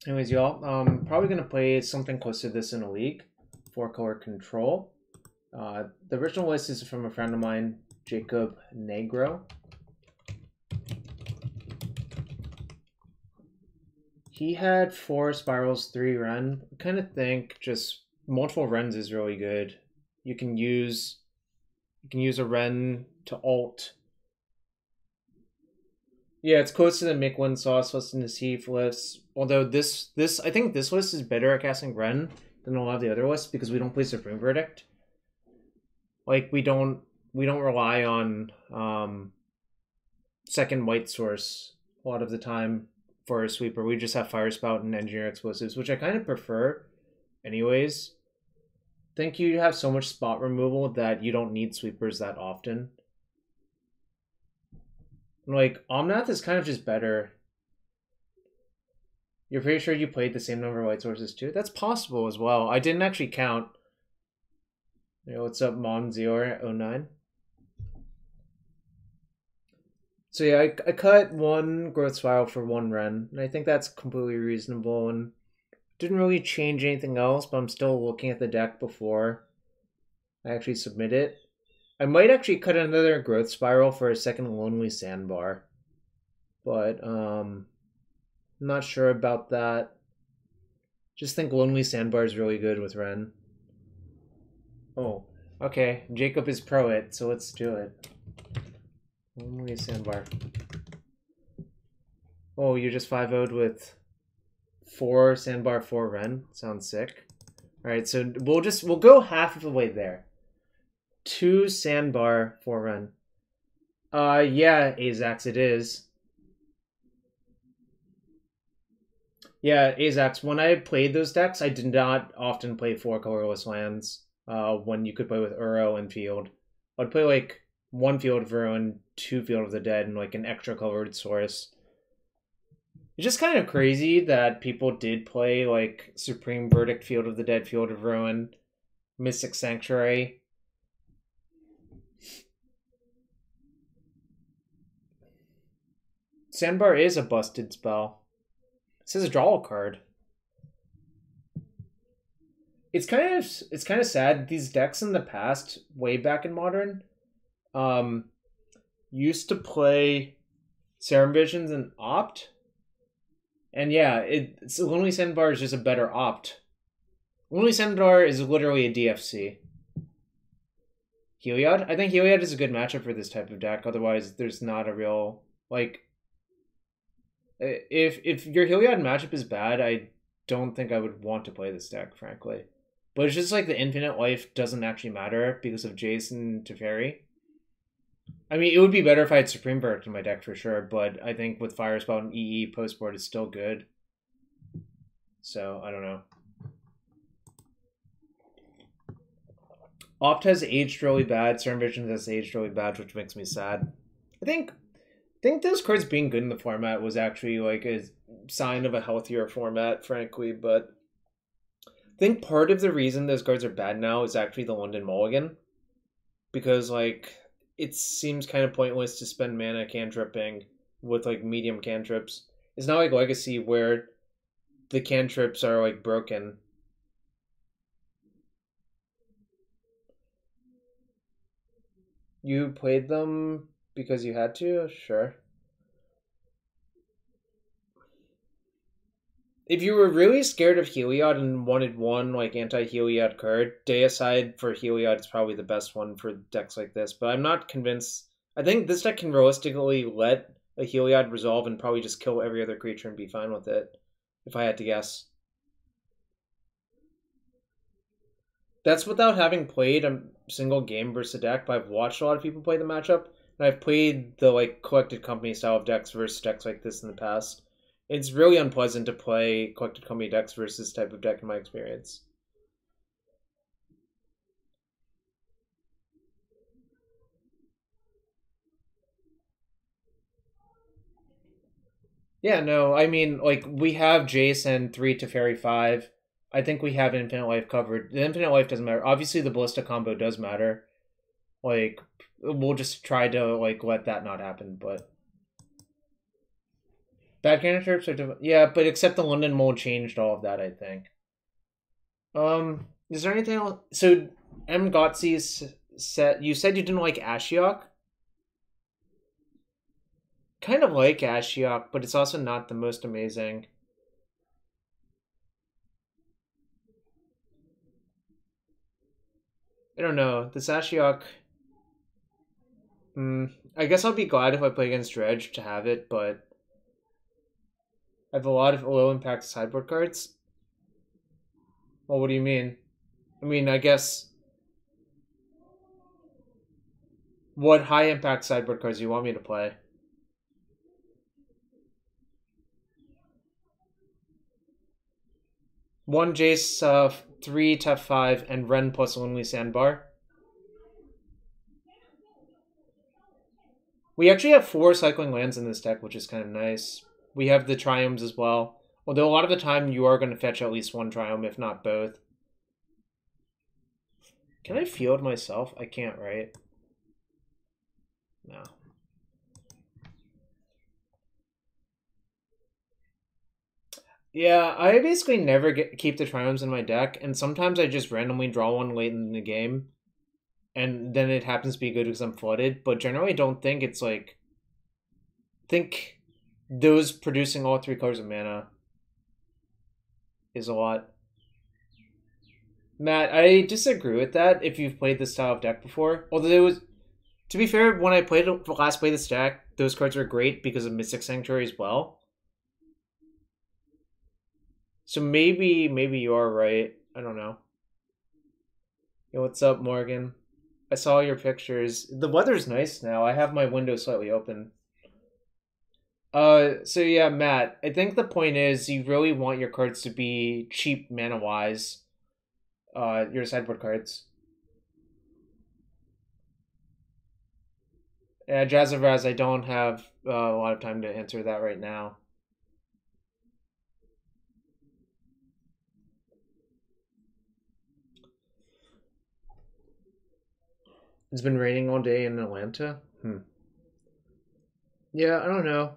Anyways, y'all, probably gonna play something close to this in a league. 4-color control. The original list is from a friend of mine, Jacob Nagro. He had 4 spirals, 3 Wrenn. I kind of think just multiple Wrenns is really good. You can use a Wrenn to ult. Yeah, it's close to the Make One Sauce list and the Sieve list. Although this I think this list is better at casting Wrenn than a lot of the other lists because we don't play Supreme Verdict. Like we don't rely on second white source a lot of the time for a sweeper. We just have Fire Spout and Engineer Explosives, which I kind of prefer anyways. I think you have so much spot removal that you don't need sweepers that often. Like, Omnath is kind of just better. You're pretty sure you played the same number of white sources too? That's possible as well. I didn't actually count. Yo, what's up, Mon09? So yeah, I cut 1 growth spiral for 1 Wrenn, and I think that's completely reasonable and didn't really change anything else, but I'm still looking at the deck before I actually submit it. I might actually cut another growth spiral for a second Lonely Sandbar, but I'm not sure about that. Just think Lonely Sandbar is really good with Wrenn. Oh, okay. Jacob is pro it, so let's do it. Lonely Sandbar. Oh, you just 5-0'd with 4 Sandbar, 4 Wrenn. Sounds sick. Alright, so we'll go half of the way there. 2 Sandbar, 4 Wrenn. Yeah, Azax, it is. Yeah, Azax, when I played those decks, I did not often play 4 colorless lands when you could play with Uro and Field. I'd play like 1 Field of Uro and 2 Field of the Dead and like an extra colored source. It's just kind of crazy that people did play like Supreme Verdict, Field of the Dead, Field of Ruin, Mystic Sanctuary. Sandbar is a busted spell. It says draw a card. It's kind of sad. These decks in the past, way back in Modern, used to play Serum Visions and Opt. And yeah, Lonely Sandbar is just a better Opt. Lonely Sandbar is literally a DFC. Heliod? I think Heliod is a good matchup for this type of deck. Otherwise, there's not a real, like... If your Heliod matchup is bad, I don't think I would want to play this deck, frankly. But it's just like the infinite life doesn't actually matter because of Jace and Teferi. I mean, it would be better if I had Supreme Verdict in my deck for sure, but I think with Fire Spout and EE, postboard is still good. So, I don't know. Opt has aged really bad, Serum Visions has aged really bad, which makes me sad. I think those cards being good in the format was actually like a sign of a healthier format, frankly, but I think part of the reason those cards are bad now is actually the London Mulligan. Because, like, it seems kind of pointless to spend mana cantripping with, like, medium cantrips. It's not like Legacy where the cantrips are, like, broken. You played them because you had to? Sure. If you were really scared of Heliod and wanted one like anti-Heliod card, Deicide for Heliod is probably the best one for decks like this, but I'm not convinced. I think this deck can realistically let a Heliod resolve and probably just kill every other creature and be fine with it, if I had to guess. That's without having played a single game versus a deck, but I've watched a lot of people play the matchup, and I've played the like Collected Company style of decks versus decks like this in the past. It's really unpleasant to play Collected Company decks versus this type of deck in my experience. Yeah, no, I mean, like, we have Jace and 3 Teferi 5. I think we have Infinite Life covered. The Infinite Life doesn't matter. Obviously, the Ballista combo does matter. Like, we'll just try to, like, let that not happen, but... Bad cantrips are different. Yeah, but except the London mold changed all of that, I think. Is there anything else? So, M. Gotzi's set. You said you didn't like Ashiok? Kind of like Ashiok, but it's also not the most amazing. I don't know. This Ashiok... I guess I'll be glad if I play against Dredge to have it, but I have a lot of low impact sideboard cards. Well, what do you mean? I mean, I guess... What high impact sideboard cards do you want me to play? One Jace, 3 Tef5, and Wrenn plus Lonely Sandbar. We actually have 4 cycling lands in this deck, which is kind of nice. We have the Triomes as well. Although a lot of the time you are going to fetch at least one Triome, if not both. Can I field myself? I can't, right? No. Yeah, I basically never keep the Triomes in my deck, and sometimes I just randomly draw one late in the game, and then it happens to be good because I'm flooded, but generally I don't think it's like... think those producing all 3 colors of mana is a lot. Matt, I disagree with that if you've played this style of deck before. Although it was... To be fair, when I last played this deck, those cards were great because of Mystic Sanctuary as well. So maybe you are right. I don't know. Yo, what's up, Morgan? I saw your pictures. The weather's nice now. I have my window slightly open. So yeah, Matt, I think the point is you really want your cards to be cheap mana-wise. Your sideboard cards. Yeah, Jazz of Raz, I don't have a lot of time to answer that right now. It's been raining all day in Atlanta? Yeah, I don't know.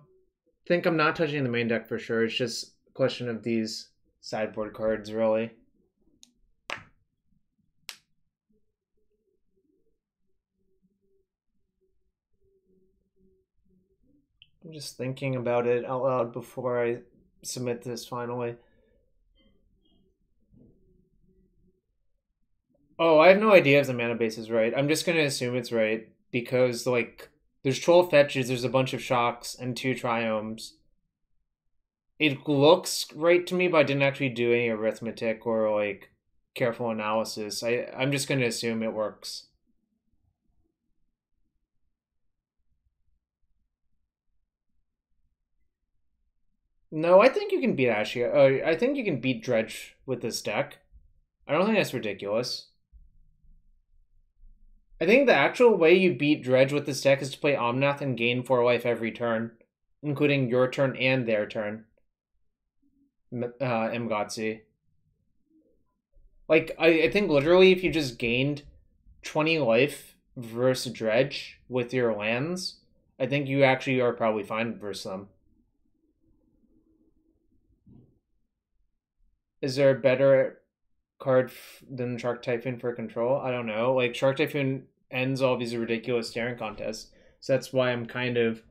Think I'm not touching the main deck for sure. It's just a question of these sideboard cards, really. I'm just thinking about it out loud before I submit this finally. Oh, I have no idea if the mana base is right. I'm just gonna assume it's right because like there's troll fetches, there's a bunch of shocks, and 2 triomes. It looks right to me, but I didn't actually do any arithmetic or like careful analysis. I'm just gonna assume it works. No, I think you can beat Ashia. I think you can beat Dredge with this deck. I don't think that's ridiculous. I think the actual way you beat Dredge with this deck is to play Omnath and gain 4 life every turn, including your turn and their turn. Mgotzi. Like, I think literally if you just gained 20 life versus Dredge with your lands, I think you actually are probably fine versus them. Is there a better card than Shark Typhoon for control? I don't know. Like, Shark Typhoon ends all these ridiculous staring contests, so that's why I'm kind of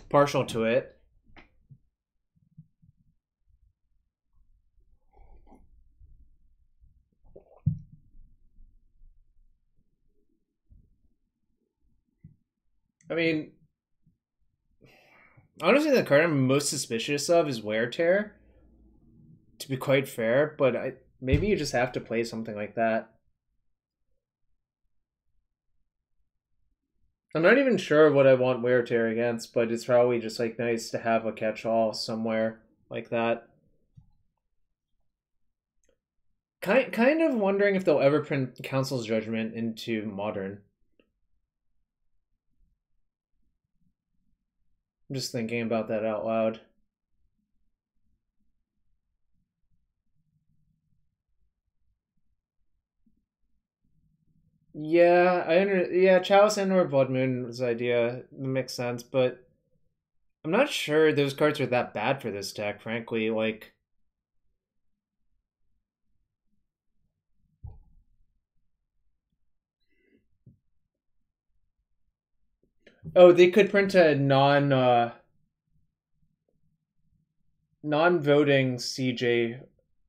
partial to it. I mean, honestly, the card I'm most suspicious of is Wear Tear, to be quite fair, but maybe you just have to play something like that. I'm not even sure what I want Wear Tear against, but it's probably just like nice to have a catch-all somewhere like that. Kind of wondering if they'll ever print Council's Judgment into Modern. I'm just thinking about that out loud. Yeah, yeah, Chalice and or Blood Moon's idea makes sense, but I'm not sure those cards are that bad for this deck, frankly. Like, oh, they could print a non-voting CJ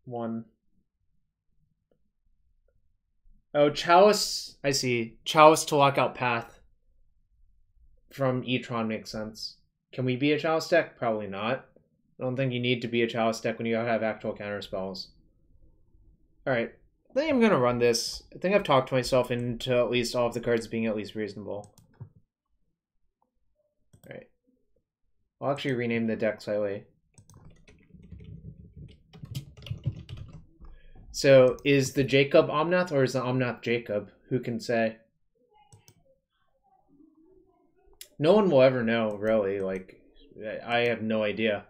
one. Oh, Chalice. I see. Chalice to lock out Path from E-Tron makes sense. Can we be a Chalice deck? Probably not. I don't think you need to be a Chalice deck when you have actual counter spells. Alright. I think I'm going to run this. I think I've talked myself into at least all of the cards being at least reasonable. Alright. I'll actually rename the deck slightly. So, is the Jacob Omnath or is the Omnath Jacob? Who can say? No one will ever know, really. Like, I have no idea.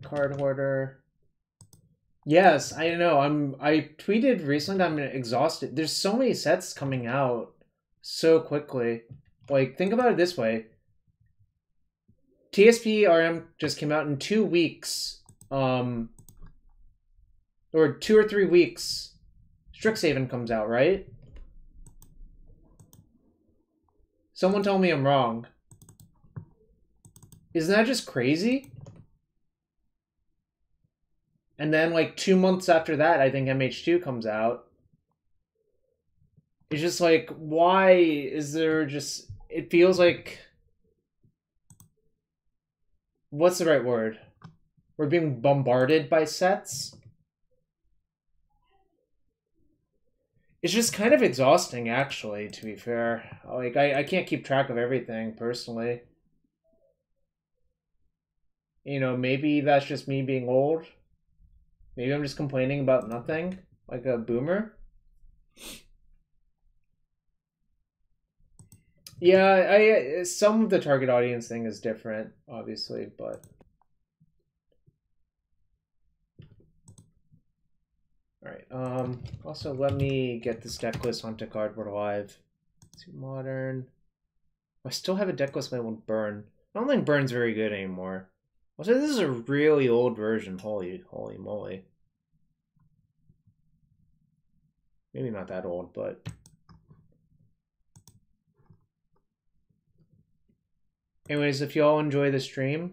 Card hoarder. Yes, I know. I tweeted recently that I'm exhausted. There's so many sets coming out so quickly. Like, think about it this way. TSP RM just came out in 2 weeks. Or 2 or 3 weeks. Strixhaven comes out, right? Someone tell me I'm wrong. Isn't that just crazy? And then, like, 2 months after that, I think MH2 comes out. It's just like, why is there just... It feels like... What's the right word? We're being bombarded by sets? It's just kind of exhausting, actually, to be fair. Like, I can't keep track of everything, personally. You know, maybe that's just me being old. Maybe I'm just complaining about nothing, like a boomer. Yeah, some of the target audience thing is different, obviously, but... Alright, also let me get this deck list onto Cardboard Live. Let's see, Modern. I still have a deck list, but I won't Burn. I don't think Burn's very good anymore. Also, this is a really old version. Holy moly. Maybe not that old, but... Anyways, if y'all enjoy the stream,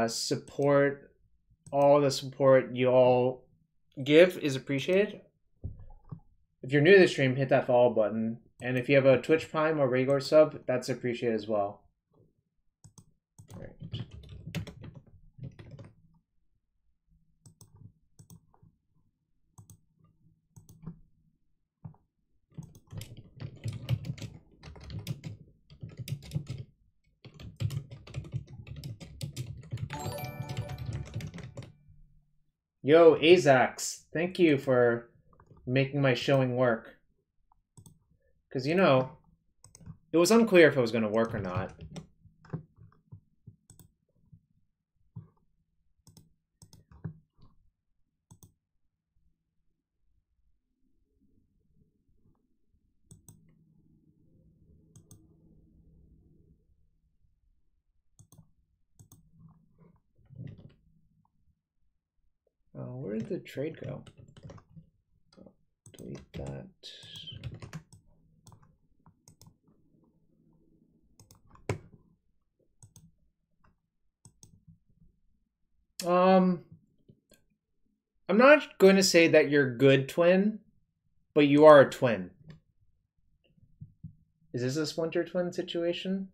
support, all the support y'all give is appreciated. If you're new to the stream, hit that follow button. And if you have a Twitch Prime or regular sub, that's appreciated as well. All right. Yo, Azax, thank you for making my showing work. Because, you know, it was unclear if it was going to work or not. Where did the trade go? Oh, delete that. I'm not going to say that you're good, twin, but you are a twin. Is this a Splinter Twin situation?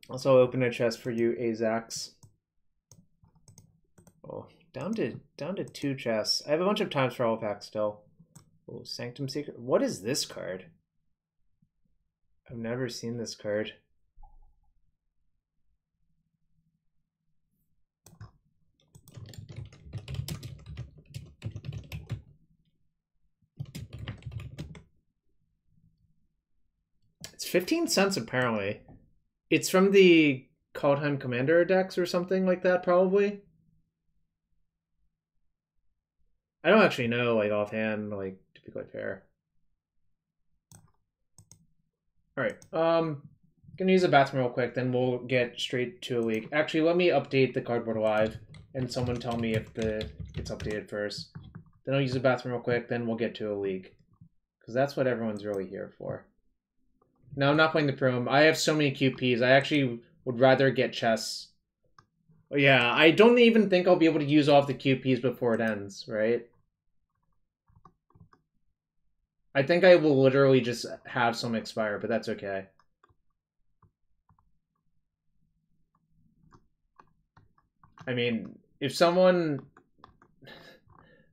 Also, I'll open a chest for you, Azax. Oh, down to 2 chests. I have a bunch of times for all packs still. Oh, Sanctum Secret. What is this card? I've never seen this card. It's 15 cents apparently. It's from the Kaldheim Commander decks or something like that, probably. I don't actually know, like, offhand, like, to be quite fair. Alright, gonna use the bathroom real quick, then we'll get straight to a league. Actually, let me update the cardboard live, and someone tell me if it's updated first. Then I'll use the bathroom real quick, then we'll get to a league. Because that's what everyone's really here for. No, I'm not playing the Prim. I have so many QPs. I actually would rather get chess. Yeah, I don't even think I'll be able to use all of the QPs before it ends, right? I think I will literally just have some expire, but that's okay. I mean, if someone...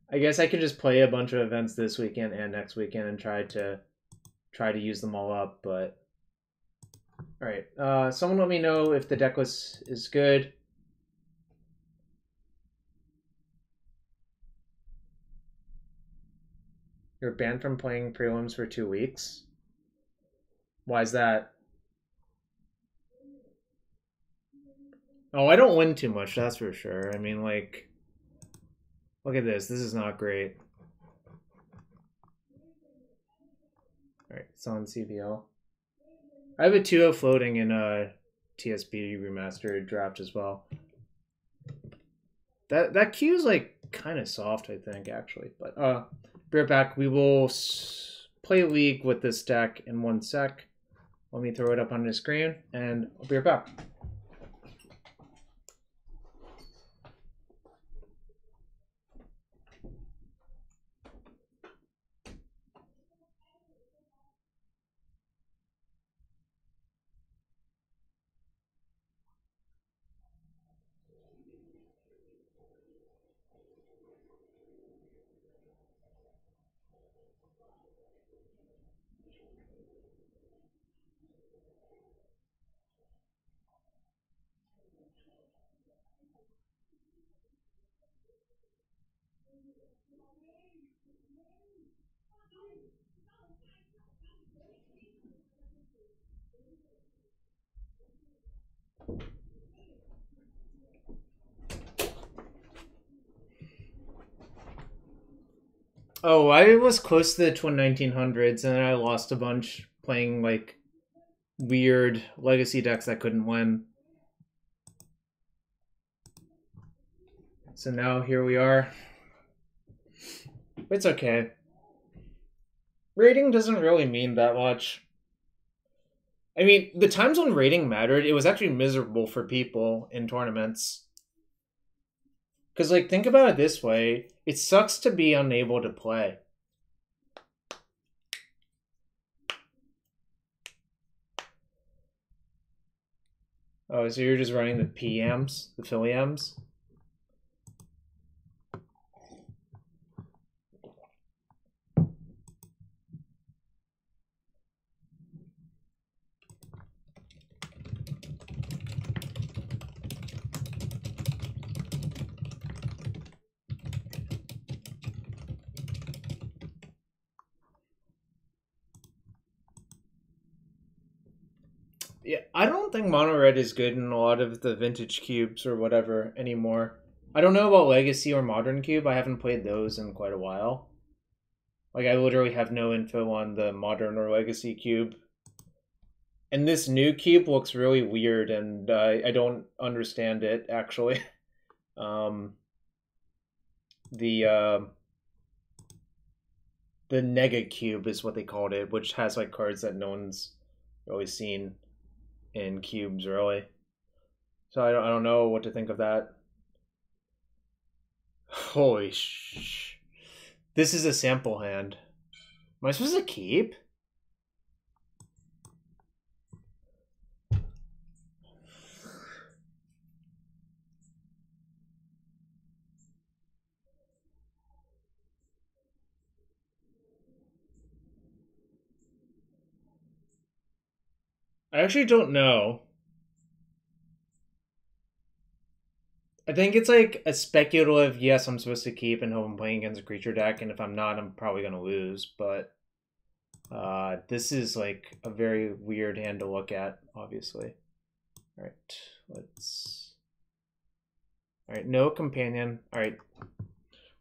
I guess I could just play a bunch of events this weekend and next weekend and try to use them all up, but... Alright, someone let me know if the decklist is good. You're banned from playing prelims for 2 weeks? Why is that? Oh, I don't win too much, that's for sure. I mean, like... Look at this. This is not great. Alright, it's on CBL. I have a 2-0 floating in a TSB remastered draft as well. That queue is like kind of soft, I think, actually. But be right back. We will play League with this deck in 1 sec. Let me throw it up on the screen, and I'll be right back. Oh, I was close to the 1900s, and then I lost a bunch playing, like, weird legacy decks that couldn't win. So now here we are. It's okay. Rating doesn't really mean that much. I mean, the times when rating mattered, it was actually miserable for people in tournaments. Because, like, think about it this way. It sucks to be unable to play. Oh, so you're just running the PMs, the Philliams? Yeah, I don't think mono red is good in a lot of the vintage cubes or whatever anymore. I don't know about Legacy or Modern Cube. I haven't played those in quite a while. Like, I literally have no info on the Modern or Legacy cube. And this new cube looks really weird, and I don't understand it, actually. The Nega cube is what they called it, which has, like, cards that no one's really seen in cubes, really. So I don't know what to think of that. Holy sh! This is a sample hand. Am I supposed to keep? I actually don't know. I think it's like a speculative, yes, I'm supposed to keep and hope I'm playing against a creature deck, and if I'm not, I'm probably going to lose, but this is like a very weird hand to look at, obviously. Alright, let's... Alright, no companion. Alright,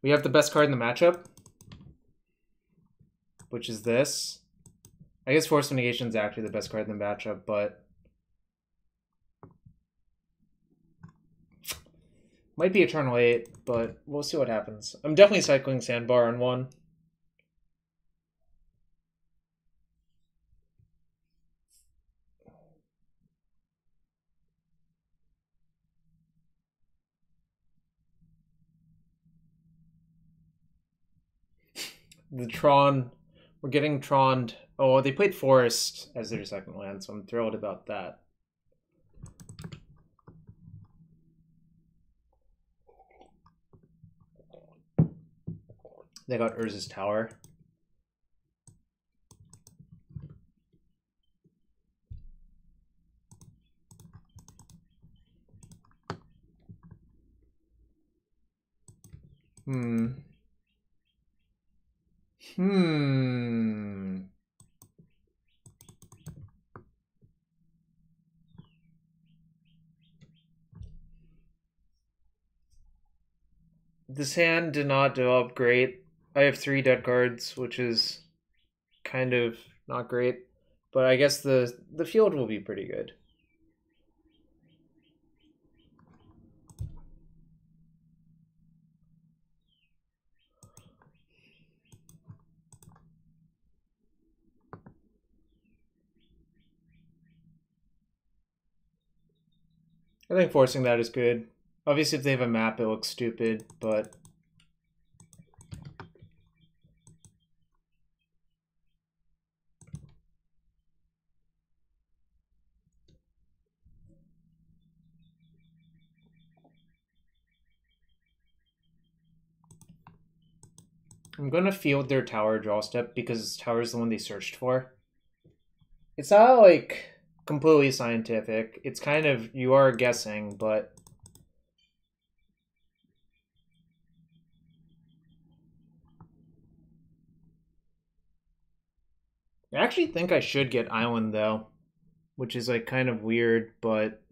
We have the best card in the matchup, which is this. I guess Force of Negation is actually the best card in the matchup, but might be Eternal 8, but we'll see what happens. I'm definitely cycling Sandbar on 1. The Tron, we're getting Troned. Oh, they played Forest as their second land, so I'm thrilled about that. They got Urza's Tower. This hand did not develop great. I have 3 dead cards, which is kind of not great. But I guess the field will be pretty good. I think forcing that is good. Obviously, if they have a map, it looks stupid, but... I'm going to field their tower draw step because tower is the one they searched for. It's not, like, completely scientific. It's kind of, you are guessing, but... I actually think I should get Island, though, which is, like, kind of weird, but...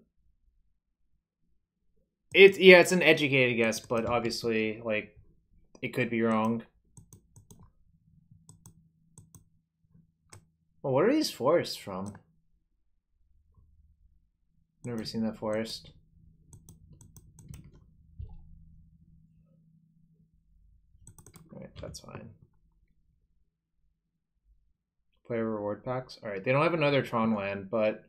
it's an educated guess, but obviously, like, it could be wrong. Well, what are these forests from? Never seen that forest. Alright, that's fine. Player reward packs. Alright, they don't have another Tron land, but...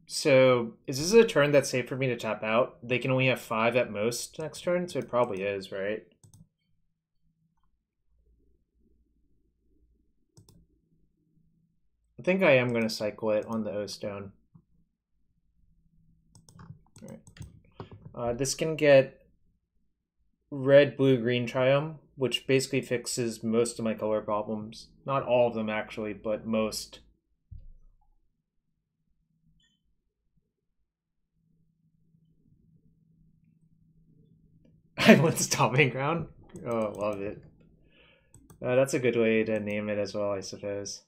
So, is this a turn that's safe for me to tap out? They can only have 5 at most next turn, so it probably is, right? I think I am going to cycle it on the O-Stone. Alright. This can get red, blue, green Triumph, which basically fixes most of my color problems. Not all of them, actually, but most. Island's Stomping Ground? Oh, love it. That's a good way to name it as well, I suppose.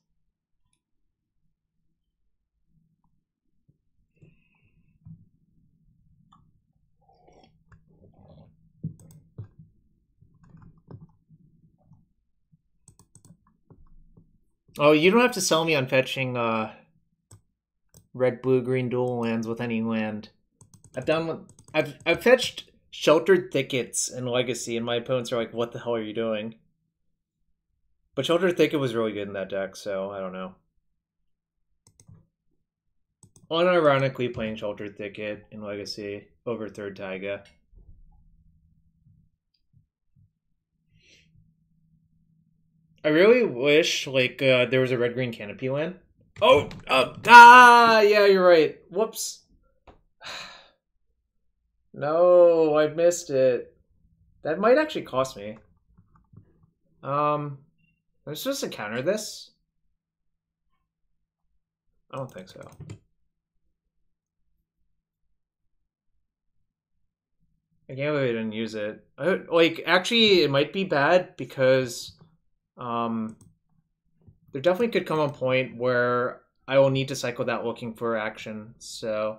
Oh, you don't have to sell me on fetching red, blue, green dual lands with any land. I've fetched Sheltered Thickets in Legacy, and my opponents are like, what the hell are you doing? But Sheltered Thicket was really good in that deck, so I don't know. Unironically playing Sheltered Thicket in Legacy over third Taiga. I really wish, like, there was a red-green canopy land. Oh! Yeah, you're right. Whoops. No, I missed it. That might actually cost me. Am I supposed to counter this? I don't think so. I can't believe I didn't use it. Actually, it might be bad because there definitely could come a point where I will need to cycle that looking for action, so...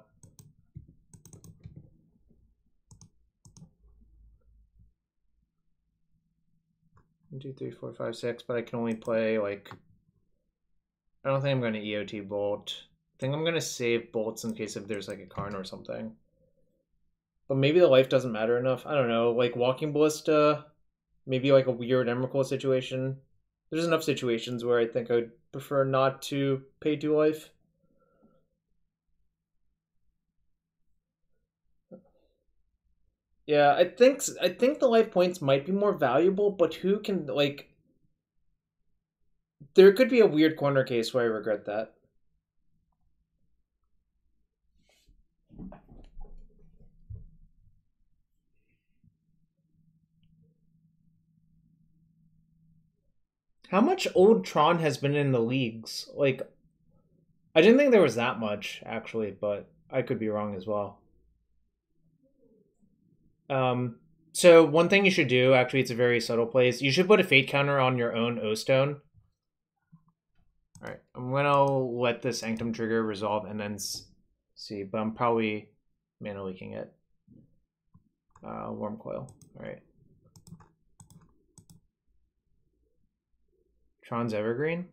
1, 2, 3, 4, 5, 6, but I can only play, like... I don't think I'm going to EOT Bolt. I think I'm going to save bolts in case if there's, like, a Karn or something. But maybe the life doesn't matter enough. I don't know. Like, Walking Ballista, maybe, like, a weird Emrakul situation. There's enough situations where I think I would prefer not to pay 2 life. Yeah, I think the life points might be more valuable, but who can, like... There could be a weird corner case where I regret that. How much old Tron has been in the leagues? Like, I didn't think there was that much, actually, but I could be wrong as well. So one thing you should do, actually, it's a very subtle place. You should put a fate counter on your own O-Stone. Alright, I'm gonna let the Sanctum trigger resolve and then see, but I'm probably mana leaking it. Warm Coil. Alright. Tron's Evergreen?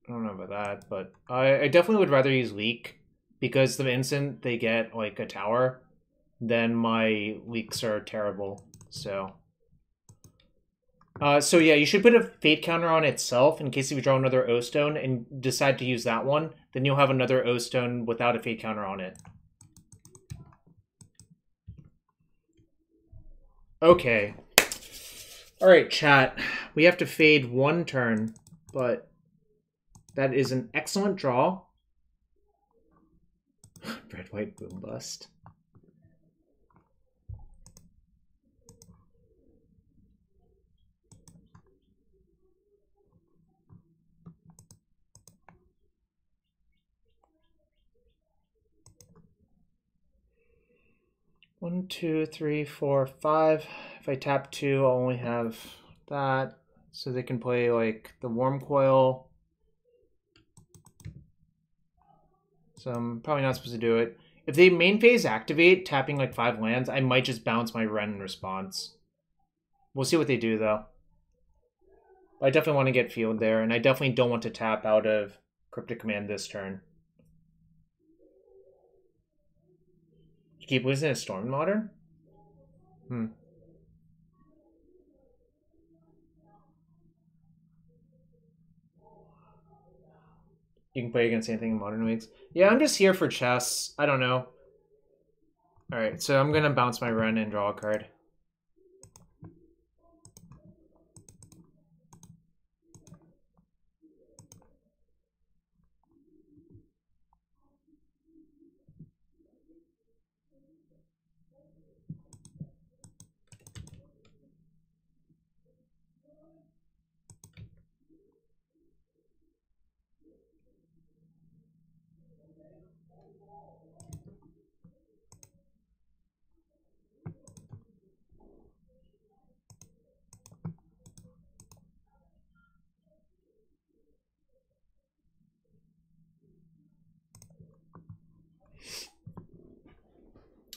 I don't know about that, but I definitely would rather use Leak, because the instant they get, like, a tower, then my leaks are terrible, so... So yeah, you should put a fate counter on itself in case if you draw another O-Stone and decide to use that one, then you'll have another O-Stone without a fate counter on it. Okay. Alright, chat. We have to fade 1 turn, but that is an excellent draw. Red, white, boom, bust. One, 2, 3, 4, 5. If I tap 2, I'll only have that. So they can play, like, the Warm Coil. So I'm probably not supposed to do it. If they main phase activate, tapping, like, 5 lands, I might just bounce my Wrenn in response. We'll see what they do, though. I definitely want to get field there, and I definitely don't want to tap out of Cryptic Command this turn. You keep losing a Storm Modern? You can play against anything in Modern Leagues. Yeah, I'm just here for chess. I don't know. Alright, so I'm going to bounce my Wrenn and draw a card.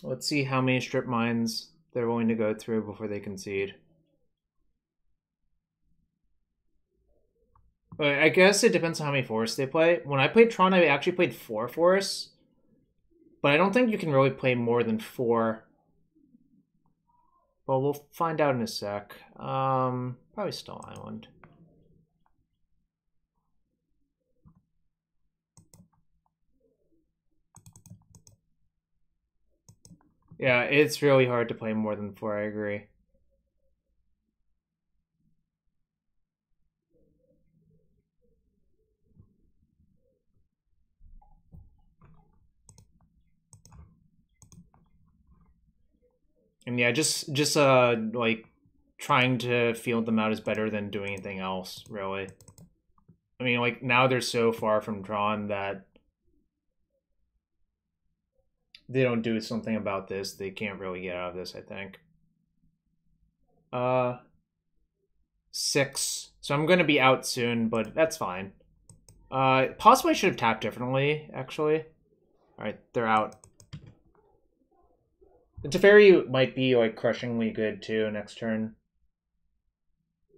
Let's see how many strip mines they're willing to go through before they concede. I guess it depends on how many forests they play. When I played Tron, I actually played 4 forests. But I don't think you can really play more than 4. Well, we'll find out in a sec. Probably Stone Island. Yeah, it's really hard to play more than 4, I agree. And yeah, just like trying to field them out is better than doing anything else, really. I mean, like, now they're so far from Tron that they don't do something about this, they can't really get out of this, I think. 6. So I'm going to be out soon, but that's fine. Possibly I should have tapped differently, actually. Alright, they're out. The Teferi might be, like, crushingly good, too, next turn.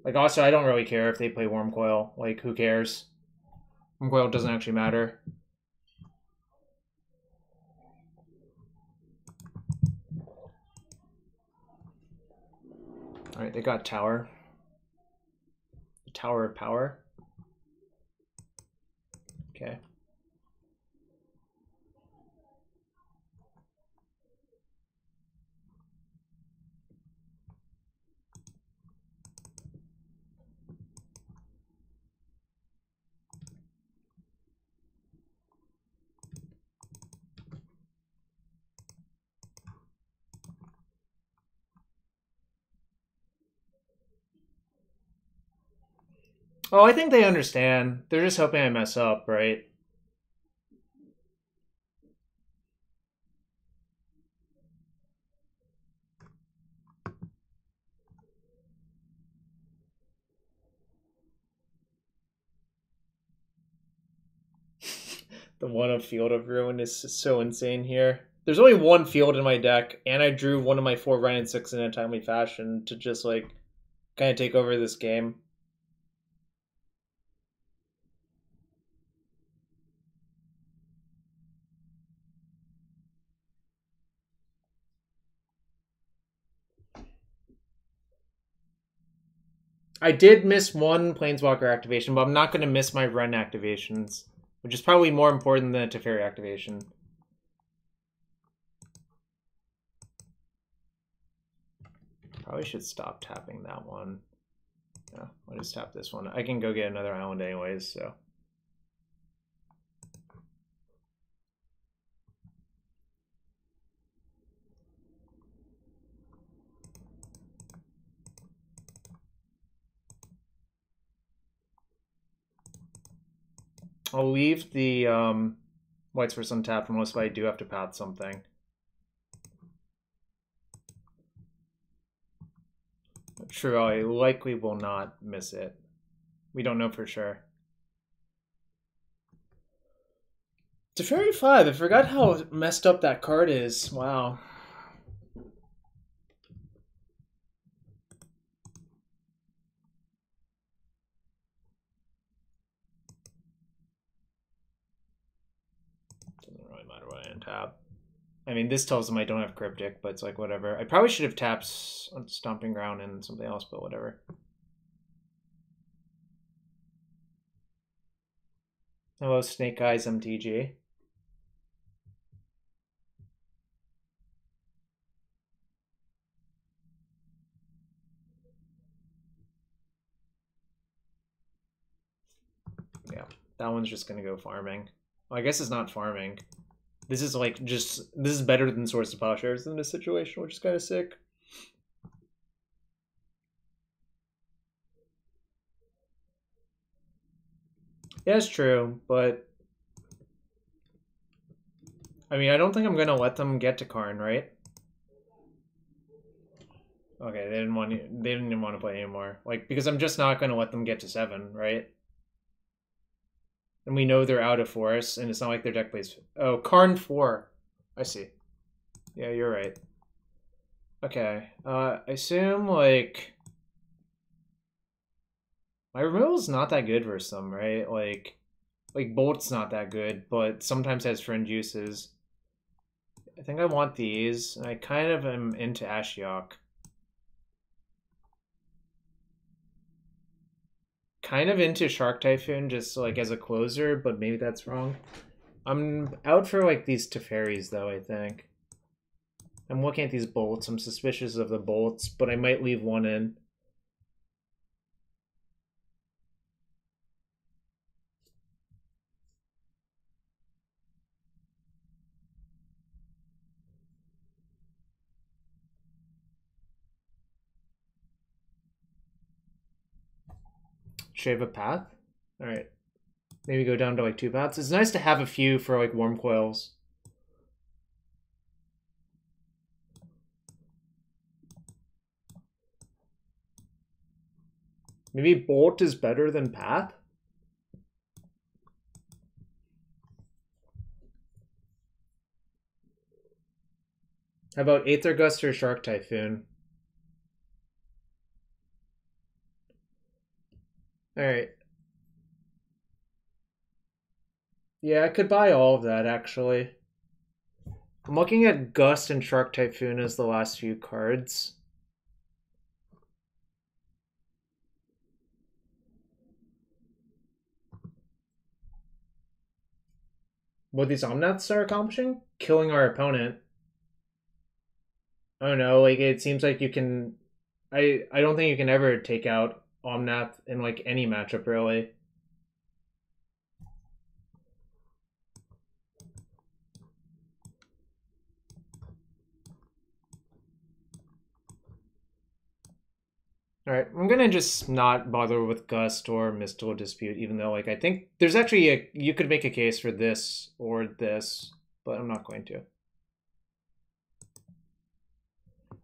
Like, also, I don't really care if they play Wormcoil. Like, who cares? Wormcoil doesn't actually matter. Alright, they got Tower. The Tower of Power. Okay. Oh, I think they understand. They're just hoping I mess up, right? The one of Field of Ruin is so insane here. There's only one field in my deck, and I drew one of my 4 Wrenn and Six in a timely fashion to just, like, kind of take over this game. I did miss one Planeswalker activation, but I'm not going to miss my Wrenn activations, which is probably more important than a Teferi activation. Probably should stop tapping that one. Yeah, I'll just tap this one. I can go get another island anyways, so. I'll leave the whites for some tap unless I do have to path something. True, I likely will not miss it. We don't know for sure. Teferi 5, I forgot how messed up that card is. Wow. Doesn't really matter what I untap. I mean, this tells them I don't have Cryptic, but it's like, whatever. I probably should have tapped Stomping Ground and something else, but whatever. Hello, Snake Eyes MTG. Yeah, that one's just gonna go farming. Well, I guess it's not farming. This is like this is better than Source of Plowshares in this situation, which is kind of sick. Yeah, it's true, but I mean, I don't think I'm gonna let them get to Karn, right? Okay, they didn't even want to play anymore. Like, because I'm just not gonna let them get to 7, right? And we know they're out of forest, and it's not like their deck plays. Oh, Karn 4. I see. Yeah, you're right. Okay. I assume, like, my removal's not that good versus them, right? Like Bolt's not that good, but sometimes has friend uses. I think I want these, and I kind of am into Ashiok. Kind of into Shark Typhoon just like as a closer, but maybe that's wrong. I'm out for like these Teferis though, I think. I'm looking at these bolts. I'm suspicious of the bolts, but I might leave one in. Shave a path? Alright. Maybe go down to like 2 paths. It's nice to have a few for like warm coils. Maybe Bolt is better than Path? How about Aether Gust or Shark Typhoon? Alright. Yeah, I could buy all of that, actually. I'm looking at Gust and Shark Typhoon as the last few cards. What these Omnaths are accomplishing? Killing our opponent. I don't know, like, it seems like you can... I don't think you can ever take out Omnath in, like, any matchup, really. Alright, I'm gonna just not bother with Gust or Mystical Dispute, even though, like, I think there's actually a... You could make a case for this or this, but I'm not going to.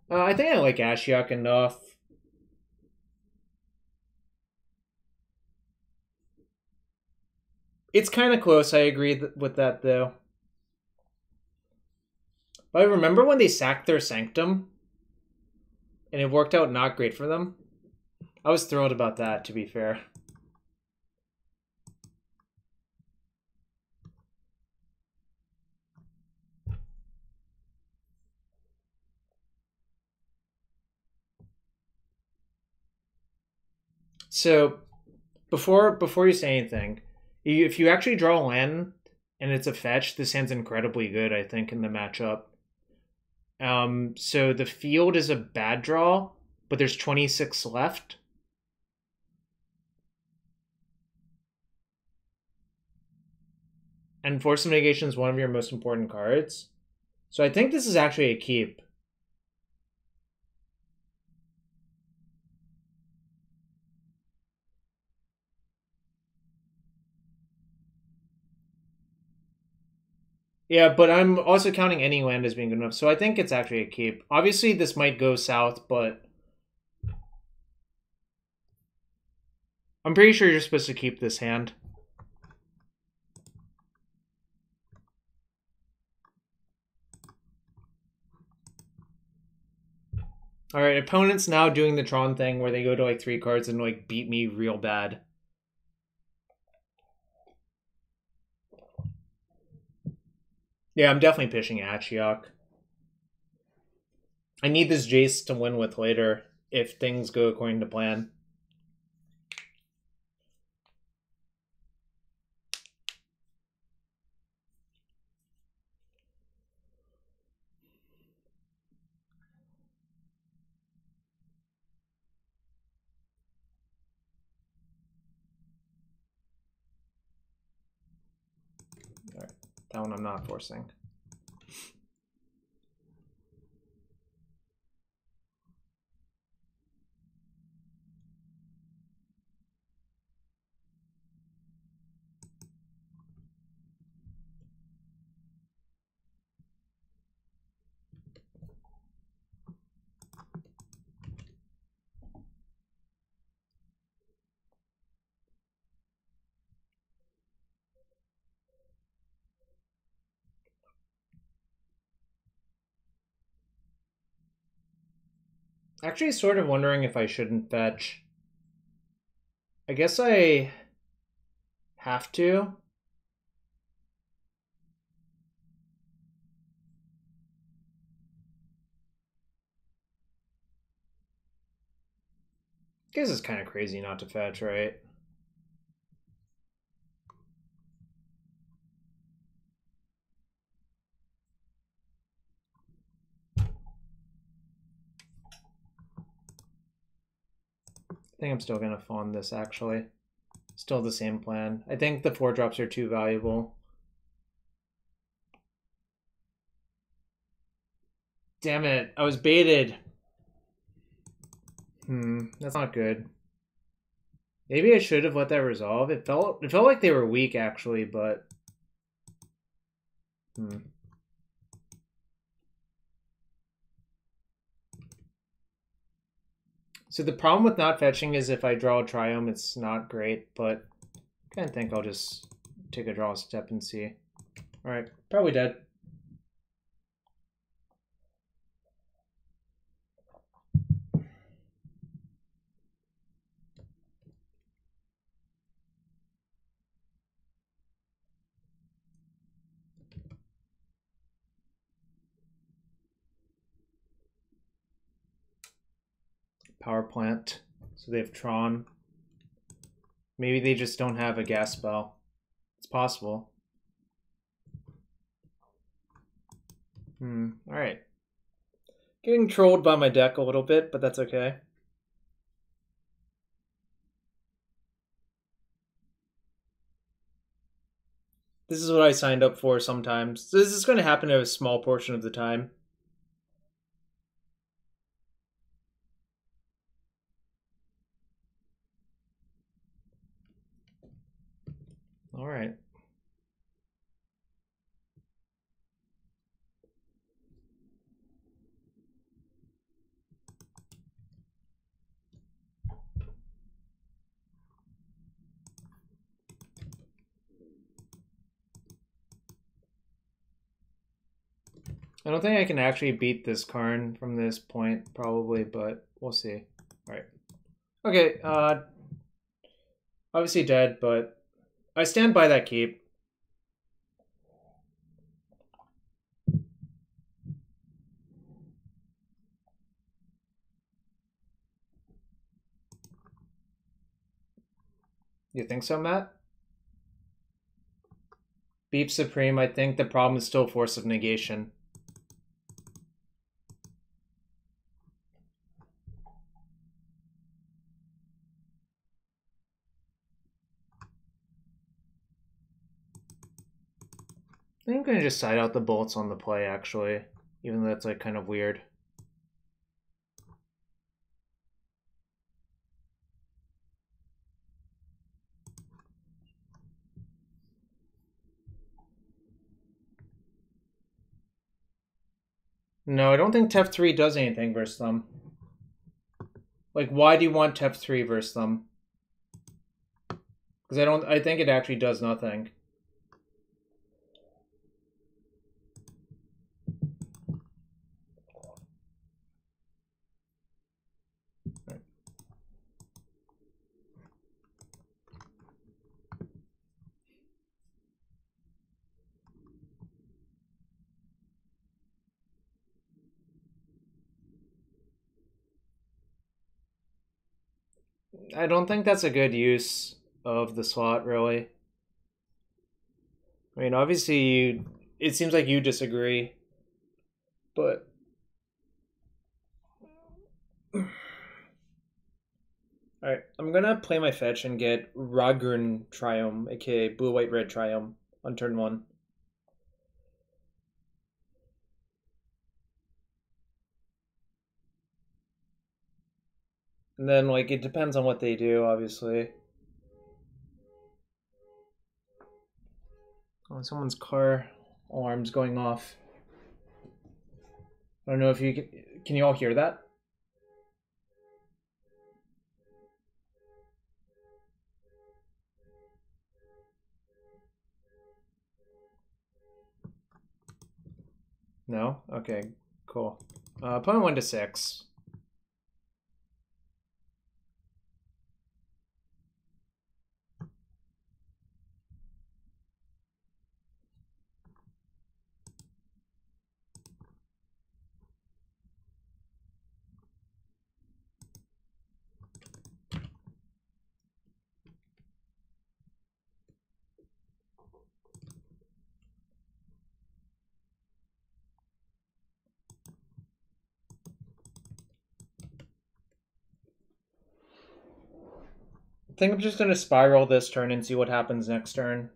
I think I like Ashiok enough. It's kind of close, I agree with that, though. But I remember when they sacked their Sanctum, and it worked out not great for them. I was thrilled about that, to be fair. So, before you say anything, if you actually draw a land and it's a fetch, this hand's incredibly good, I think, in the matchup. So the field is a bad draw, but there's 26 left. And Force of Negation is one of your most important cards. So I think this is actually a keep. Yeah, but I'm also counting any land as being good enough, so I think it's actually a keep. Obviously, this might go south, but I'm pretty sure you're supposed to keep this hand. Alright, opponent's now doing the Tron thing where they go to like 3 cards and like beat me real bad. Yeah, I'm definitely pitching Ashiok. I need this Jace to win with later if things go according to plan. Alright, that one I'm not forcing. Actually, sort of wondering if I shouldn't fetch. I guess I have to. I guess it's kind of crazy not to fetch, right? I think I'm still going to fawn this, actually. Still the same plan. I think the 4-drops are too valuable. Damn it, I was baited. That's not good. Maybe I should have let that resolve. It felt like they were weak, actually, but... So the problem with not fetching is if I draw a Triome, it's not great, but I kind of think I'll just take a draw step and see. Alright, probably dead. power plant. So they have Tron. Maybe they just don't have a gas spell. It's possible. Alright. Getting trolled by my deck a little bit, but that's okay. This is what I signed up for sometimes. So this is going to happen a small portion of the time. Alright. I don't think I can actually beat this Karn from this point, probably, but we'll see. Alright. Okay, obviously dead, but I stand by that keep. You think so, Matt? Beep Supreme, I think the problem is still Force of Negation. I think I'm going to just side out the bolts on the play, actually. Even though that's like kind of weird. No, I don't think Tef3 does anything versus them. Like, why do you want Tef3 versus them? Because I think it actually does nothing. I don't think that's a good use of the slot, really. I mean, obviously, it seems like you disagree, but... Alright, I'm gonna play my fetch and get Ragran Triome, aka Blue-White-Red Triome, on turn 1. And then, like, it depends on what they do, obviously. Oh, someone's car alarm's going off. I don't know if you can you all hear that? No? Okay, cool. Opponent 1 to 6. I think I'm just going to spiral this turn and see what happens next turn.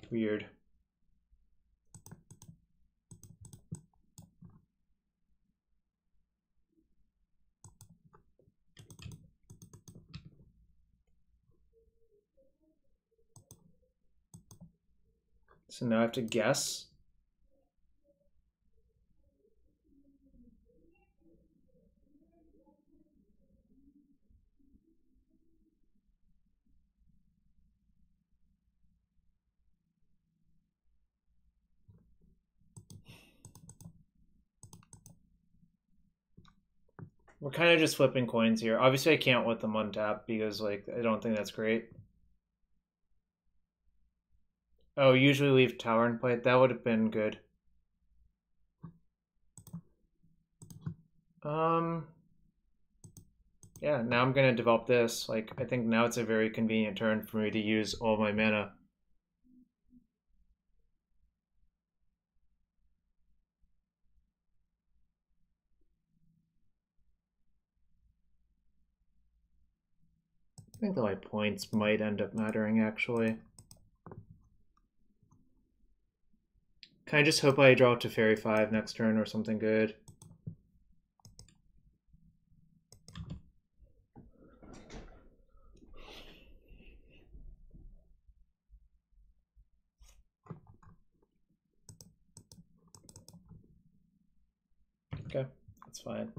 Weird. So now I have to guess. We're kind of just flipping coins here. Obviously, I can't let them untap because, like, I don't think that's great. Oh, usually leave tower in play. That would have been good. Yeah, now I'm gonna develop this. Like, I think now it's a very convenient turn for me to use all my mana. I think that my points might end up mattering, actually. Can I just hope I draw Teferi 5 next turn or something good? Okay, that's fine.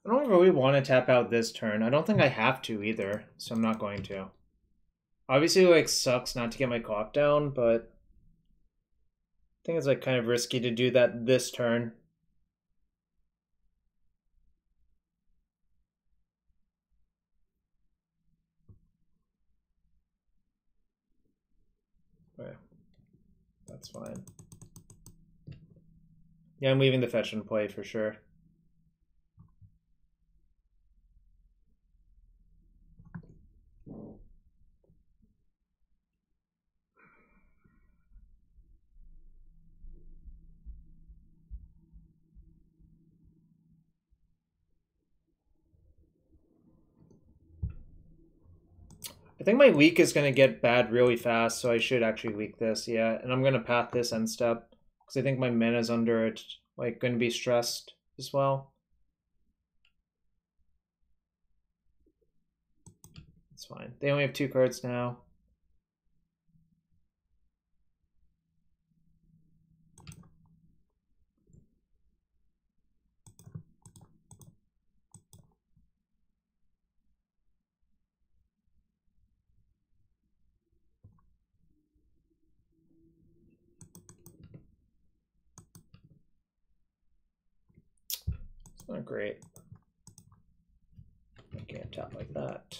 I don't really want to tap out this turn. I don't think I have to either, so I'm not going to. Obviously, like, sucks not to get my clock down, but I think it's like kind of risky to do that this turn. Okay. That's fine. Yeah, I'm leaving the fetch in play for sure. I think my leak is going to get bad really fast, so I should actually leak this, yeah. And I'm going to path this end step, because I think my mana's under it, like, going to be stressed as well. It's fine. They only have 2 cards now. It's not great. I can't tap like that.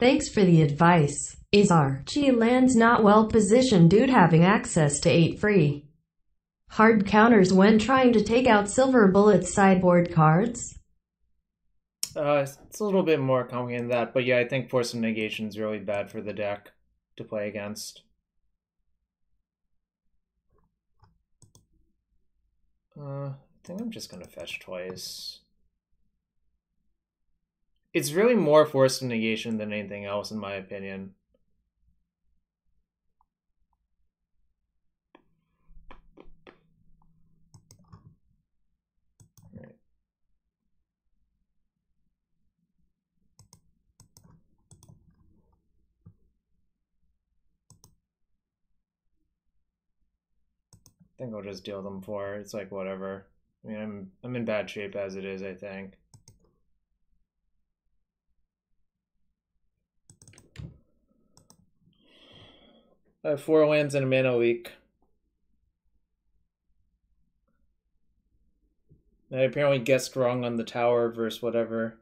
Thanks for the advice. Is our G lands not well positioned due to having access to 8 free hard counters when trying to take out Silver Bullet's sideboard cards? It's a little bit more complicated than that, but yeah, I think Force of Negation is really bad for the deck to play against. I think I'm just gonna fetch twice. It's really more Force of Negation than anything else, in my opinion. Right. I think I'll just deal them 4. It's like whatever. I mean, I'm in bad shape as it is, I think. I have 4 lands and a mana leak. I apparently guessed wrong on the tower versus whatever.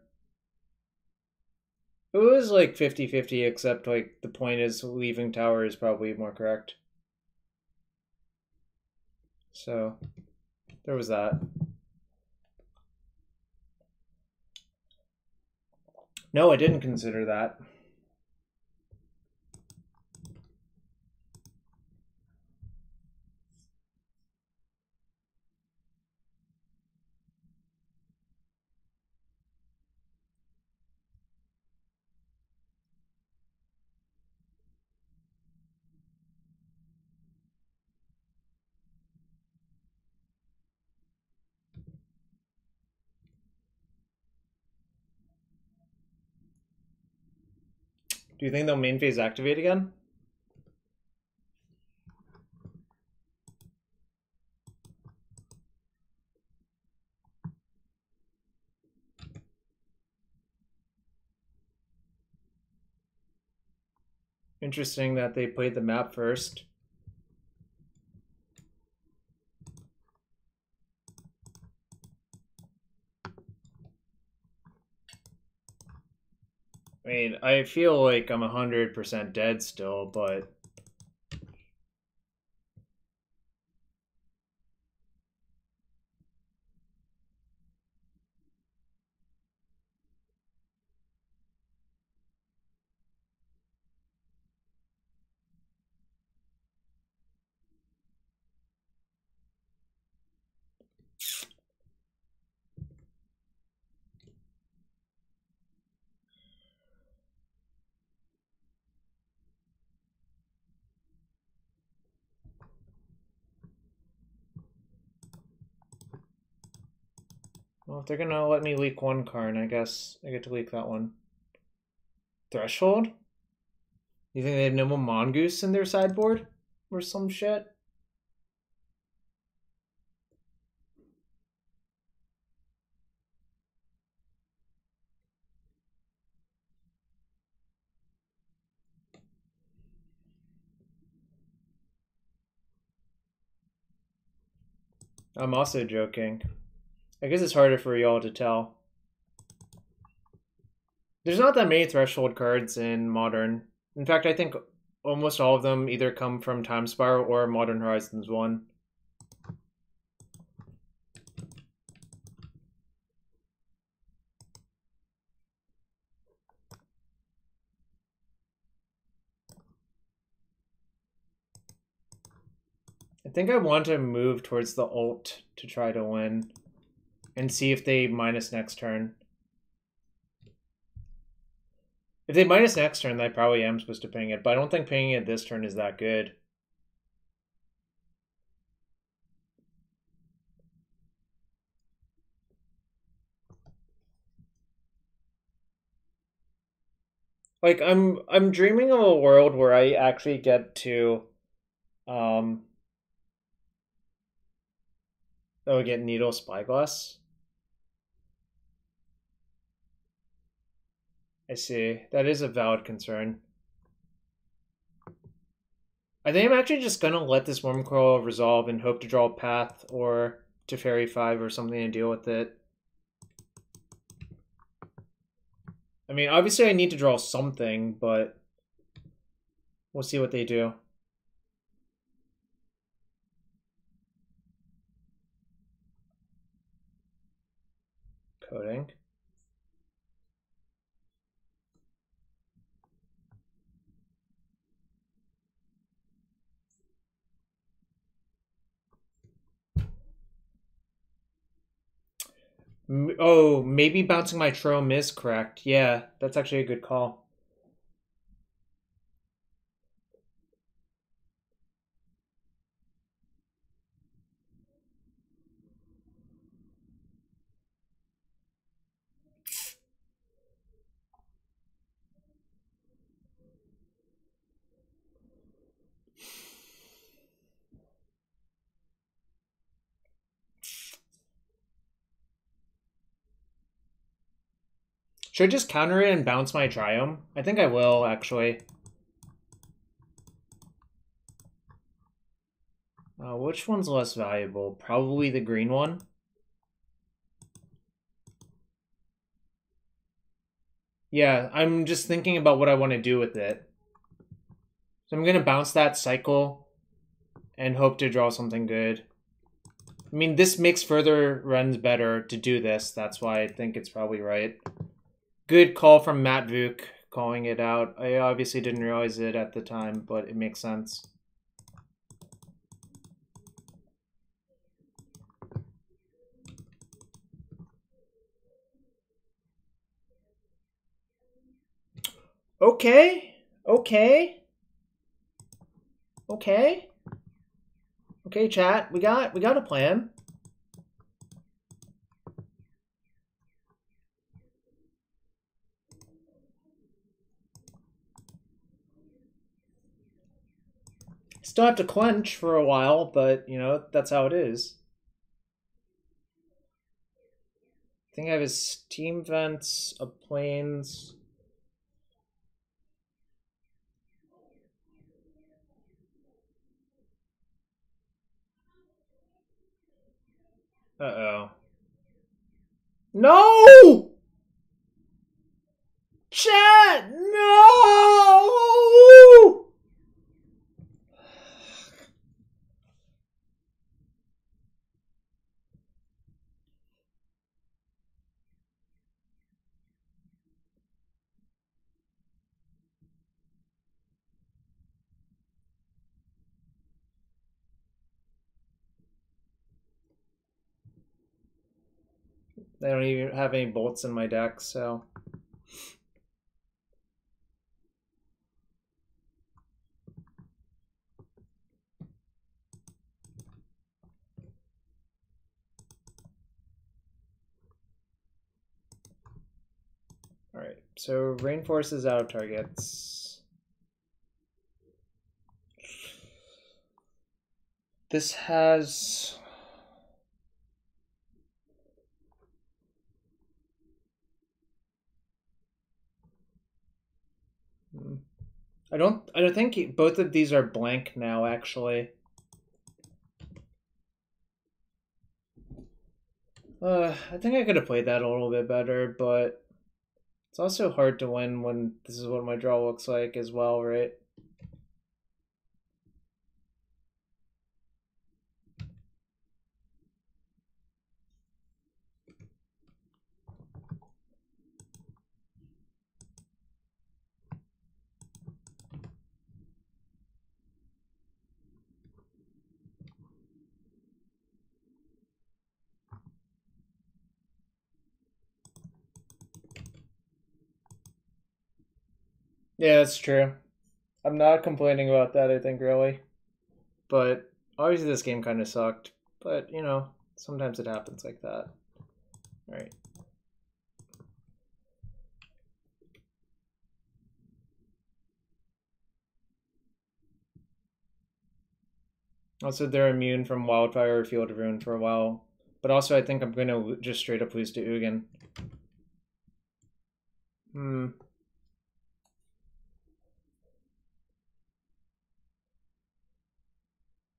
It was like 50-50, except like the point is leaving tower is probably more correct. So there was that. No, I didn't consider that. Do you think they'll main phase activate again? Interesting that they played the map first. I mean, I feel like I'm 100% dead still, but... Well, if they're gonna let me leak one card, I guess I get to leak that one. Threshold? You think they have no more Mongoose in their sideboard? Or some shit? I'm also joking. I guess it's harder for y'all to tell. There's not that many Threshold cards in Modern. In fact, I think almost all of them either come from Time Spiral or Modern Horizons 1. I think I want to move towards the ult to try to win and see if they minus next turn. If they minus next turn, I probably am supposed to ping it, but I don't think pinging it this turn is that good. Like I'm dreaming of a world where I actually get to get Needle Spyglass. I see. That is a valid concern. I think I'm actually just gonna let this Wormcoil resolve and hope to draw a path or Teferi 5 or something to deal with it. I mean, obviously I need to draw something, but we'll see what they do. Coding. Oh, maybe bouncing my Trome is correct. Yeah, that's actually a good call. Should I just counter it and bounce my Triome? I think I will, actually. Which one's less valuable? Probably the green one. Yeah, I'm just thinking about what I want to do with it. So I'm going to bounce that cycle and hope to draw something good. I mean, this makes further runs better to do this. That's why I think it's probably right. Good call from Matt Vuk calling it out. I obviously didn't realize it at the time, but it makes sense. Okay. Okay, chat. We got a plan. Still have to clench for a while, but you know, that's how it is. I think I have his steam vents, a planes. Uh-oh. No! Chat! No! I don't even have any bolts in my deck, so... Alright, so Rainforest is out of targets. This has... I don't think both of these are blank now, actually. I think I could have played that a little bit better, but it's also hard to win when this is what my draw looks like as well, right? Yeah, that's true. I'm not complaining about that, I think, really. But obviously this game kind of sucked. But, you know, sometimes it happens like that. Alright. Also, they're immune from Wildfire or Field of Ruin for a while. But also, I think I'm going to just straight up lose to Ugin.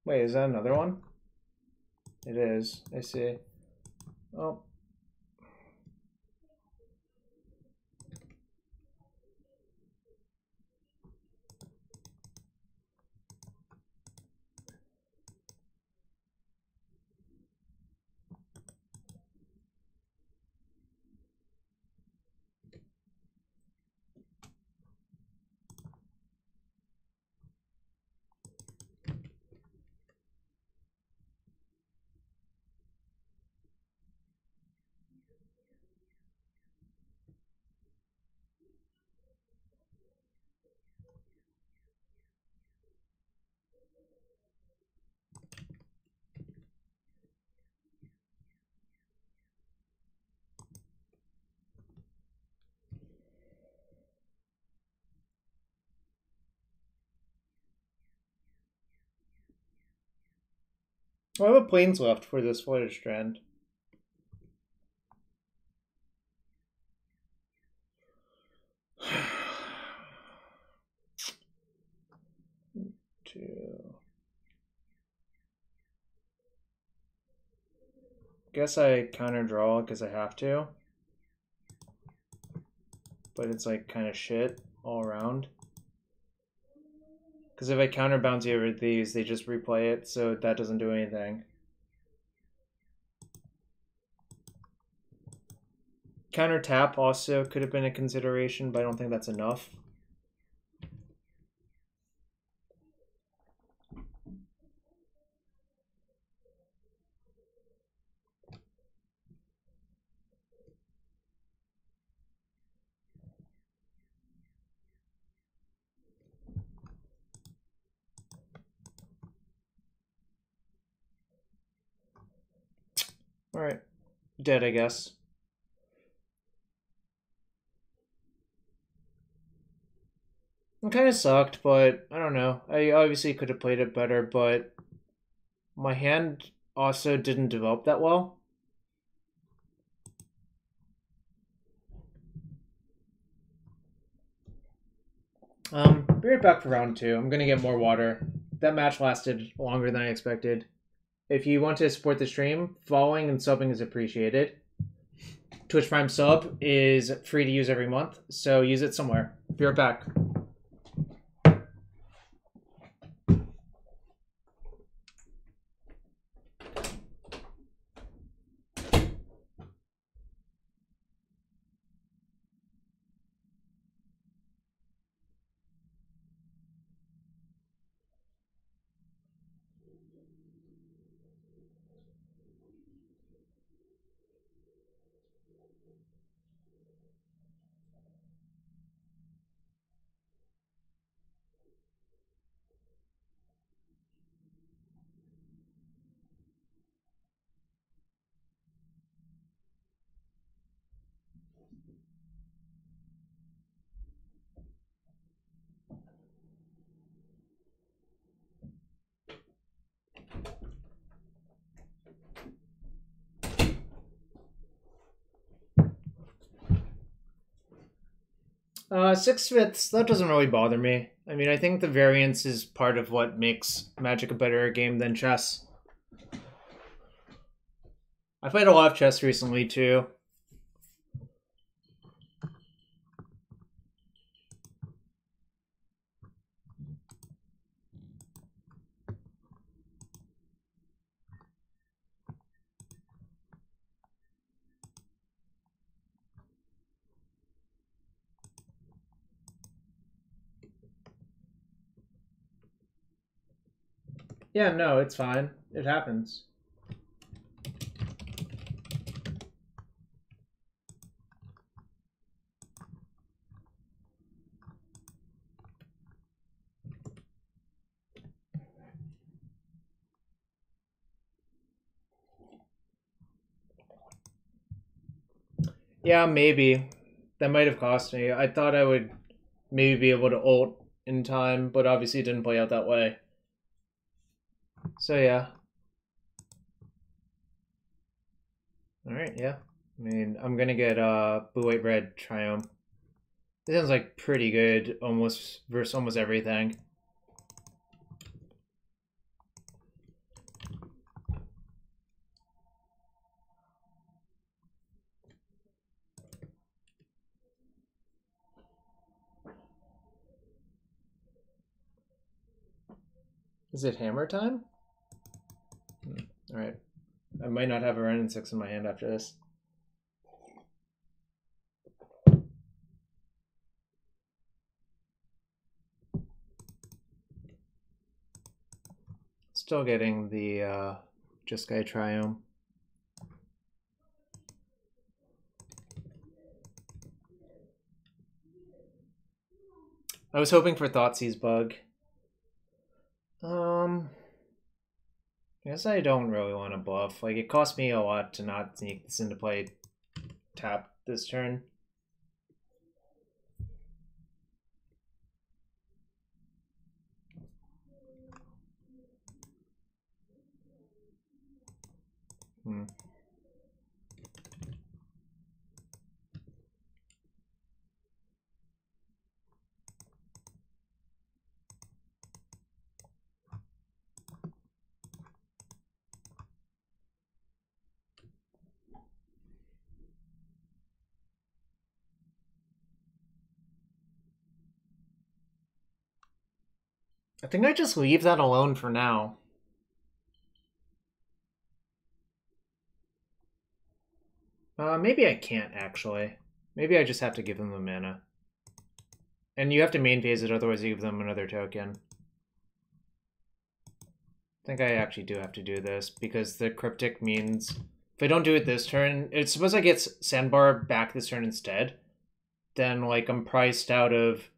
Wait, is that another one? It is. I see. Oh. I have a planes left for this Flooded Strand. Guess I counter draw because I have to. But it's like kind of shit all around. Because if I counter bounty over these, they just replay it, so that doesn't do anything. Counter tap also could have been a consideration, but I don't think that's enough. Alright. Dead, I guess. It kind of sucked, but I don't know. I obviously could have played it better, but my hand also didn't develop that well. Be right back for round 2. I'm gonna get more water. That match lasted longer than I expected. If you want to support the stream, following and subbing is appreciated. Twitch Prime sub is free to use every month, so use it somewhere. Be right back. Six fifths, that doesn't really bother me. I mean, I think the variance is part of what makes Magic a better game than chess. I played a lot of chess recently, too. Yeah, no, it's fine. It happens. Yeah, maybe. That might have cost me. I thought I would maybe be able to ult in time, but obviously it didn't play out that way. So yeah. Alright, yeah. I mean, I'm gonna get blue, white, red Triumph. It sounds like pretty good almost versus almost everything. Is it hammer time? Alright. I might not have a Wrenn and Six in my hand after this. Still getting the Just Guy Triumph. I was hoping for Thoughtseize bug. I guess I don't really want to bluff. Like, it cost me a lot to not sneak this into play tap this turn. I think I just leave that alone for now. Maybe I can't, actually. Maybe I just have to give them the mana. And you have to main phase it, otherwise you give them another token. I think I actually do have to do this, because the Cryptic means... If I don't do it this turn... Suppose I get Sandbar back this turn instead, then, like, I'm priced out of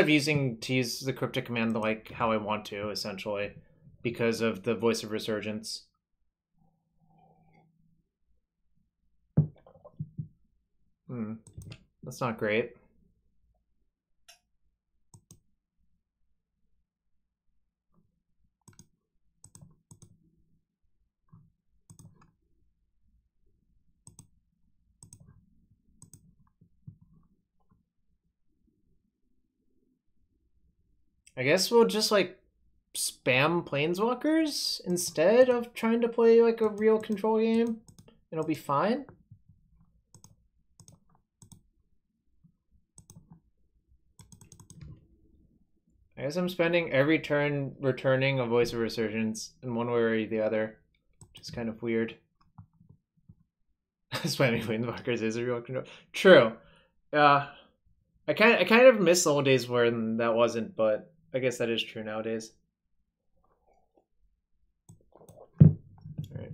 using to use the Cryptic command, like, how I want to, essentially, because of the Voice of Resurgence. That's not great. I guess we'll just, like, spam Planeswalkers instead of trying to play, like, a real control game. It'll be fine. I guess I'm spending every turn returning a Voice of Resurgence in one way or the other, which is kind of weird. Spamming Planeswalkers is a real control. True. I kind of miss the old days when that wasn't, but I guess that is true nowadays. Alright.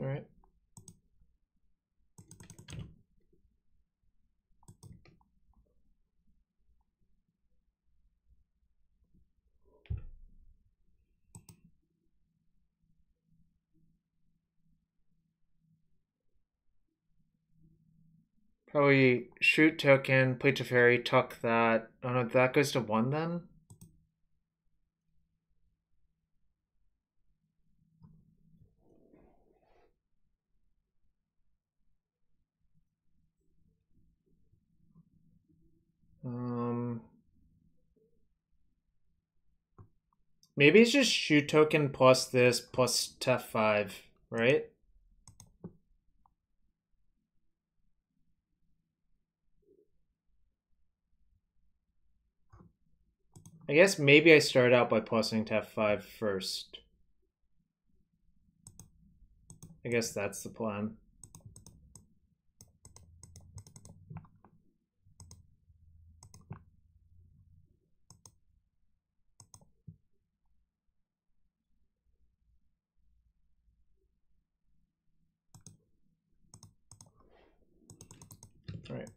Alright. Probably shoot token, play Teferi, tuck that. Oh no, that goes to 1 then? Maybe it's just shoot token plus this plus Tef 5, right? I guess maybe I start out by plussing Tef 5 first. I guess that's the plan. All right.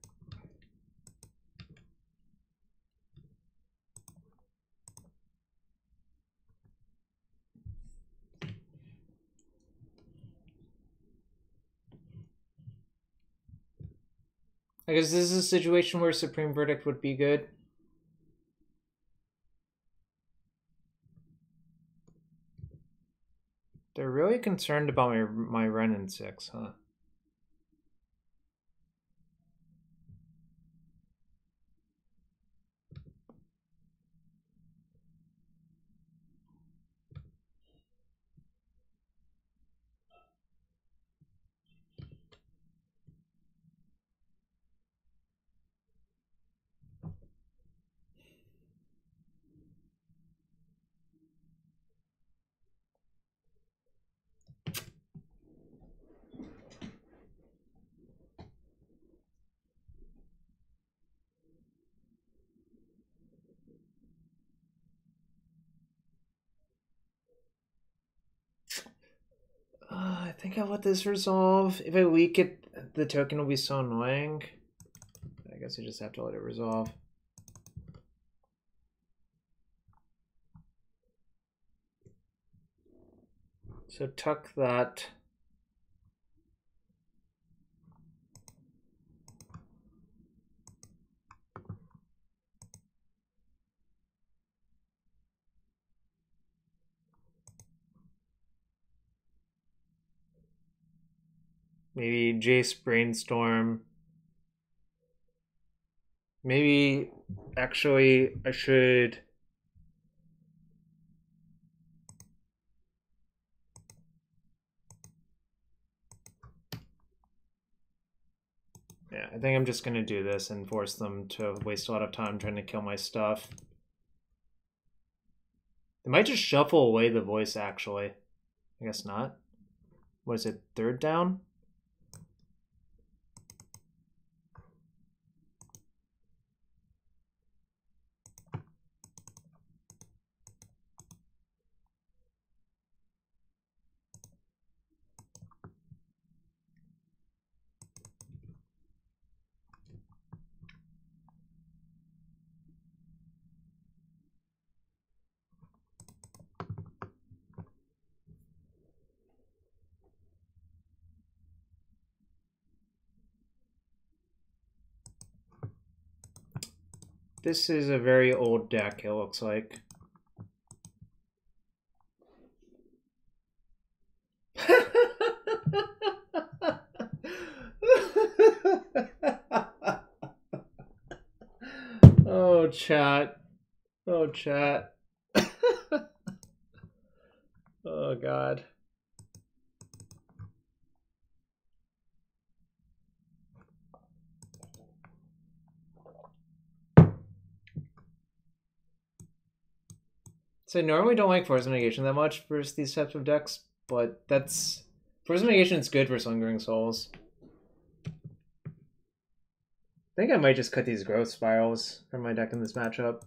I guess this is a situation where Supreme Verdict would be good. They're really concerned about my Wrenn and Six, huh? I think I'll let this resolve. If I leak it, the token will be so annoying. I guess I just have to let it resolve. So tuck that. Maybe Jace Brainstorm. Maybe, actually, I should... Yeah, I think I'm just going to do this and force them to waste a lot of time trying to kill my stuff. They might just shuffle away the voice, actually. I guess not. What is it, 3rd down? This is a very old deck, it looks like. Oh, chat. Oh, chat. Oh, God. So I normally don't like Force Negation that much versus these types of decks, but that's... Force Negation is good versus Lingering Souls. I think I might just cut these Growth Spirals from my deck in this matchup,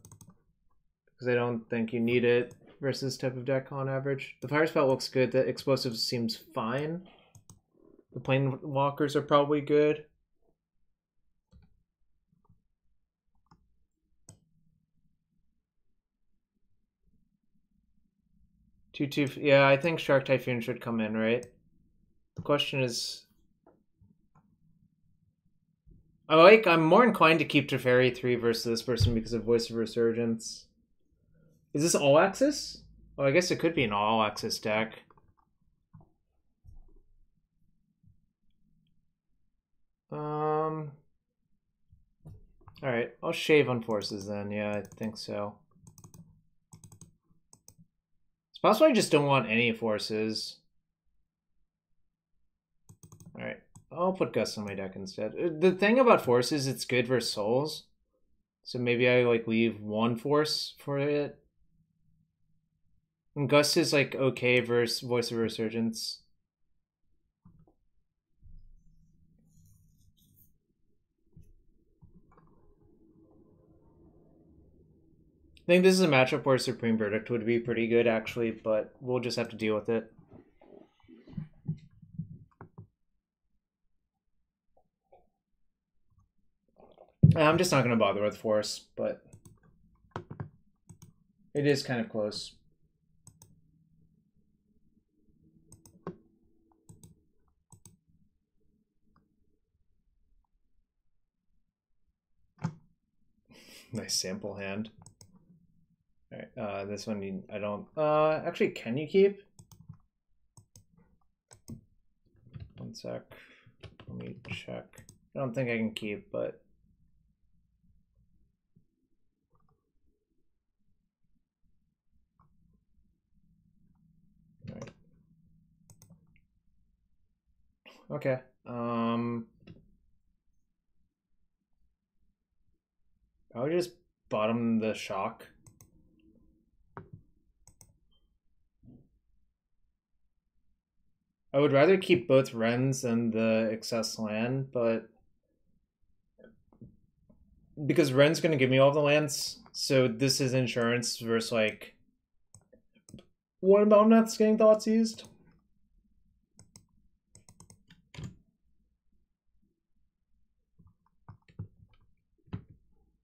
because I don't think you need it versus this type of deck on average. The Fire Spell looks good, the Explosives seems fine. The Planewalkers are probably good. Yeah, I think Shark Typhoon should come in, right? The question is... I'm more inclined to keep Teferi 3 versus this person because of Voice of Resurgence. Is this all-access? Oh, I guess it could be an all-access deck. Alright, I'll shave on forces then. Yeah, I think so. It's possible I just don't want any forces. Alright, I'll put Gust on my deck instead. The thing about forces, it's good versus souls. So maybe I like leave one force for it. And Gust is like okay versus Voice of Resurgence. I think this is a matchup where Supreme Verdict would be pretty good, actually, but we'll just have to deal with it. I'm just not going to bother with Force, but it is kind of close. Nice sample hand. Alright, this one I don't... actually, can you keep? One sec. Let me check. I don't think I can keep, but... Alright. Okay. I would just bottom the shock. I would rather keep both Wrens and the excess land, but because Wren's going to give me all the lands, so this is insurance versus like what about Omnath's getting thoughts used?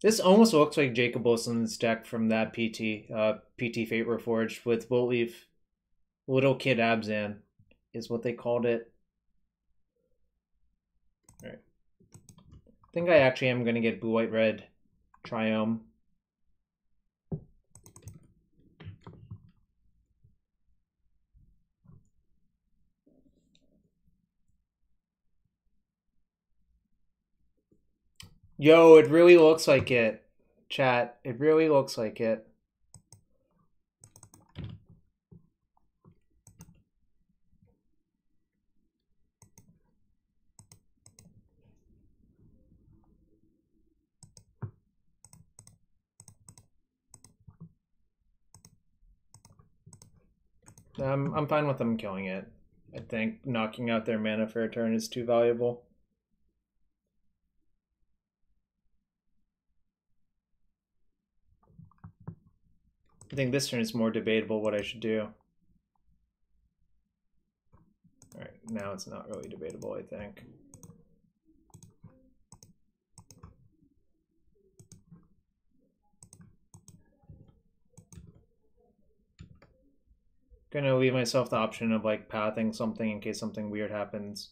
This almost looks like Jacob Wilson's deck from that PT Fate Reforged with Boltleaf. Little Kid Abzan is what they called it. Alright. I think I actually am going to get Blue, White, Red Triome. Yo, it really looks like it. Chat, it really looks like it. I'm fine with them killing it. I think knocking out their mana for a turn is too valuable. I think this turn is more debatable what I should do. Alright, now it's not really debatable, I think. Gonna leave myself the option of like pathing something in case something weird happens.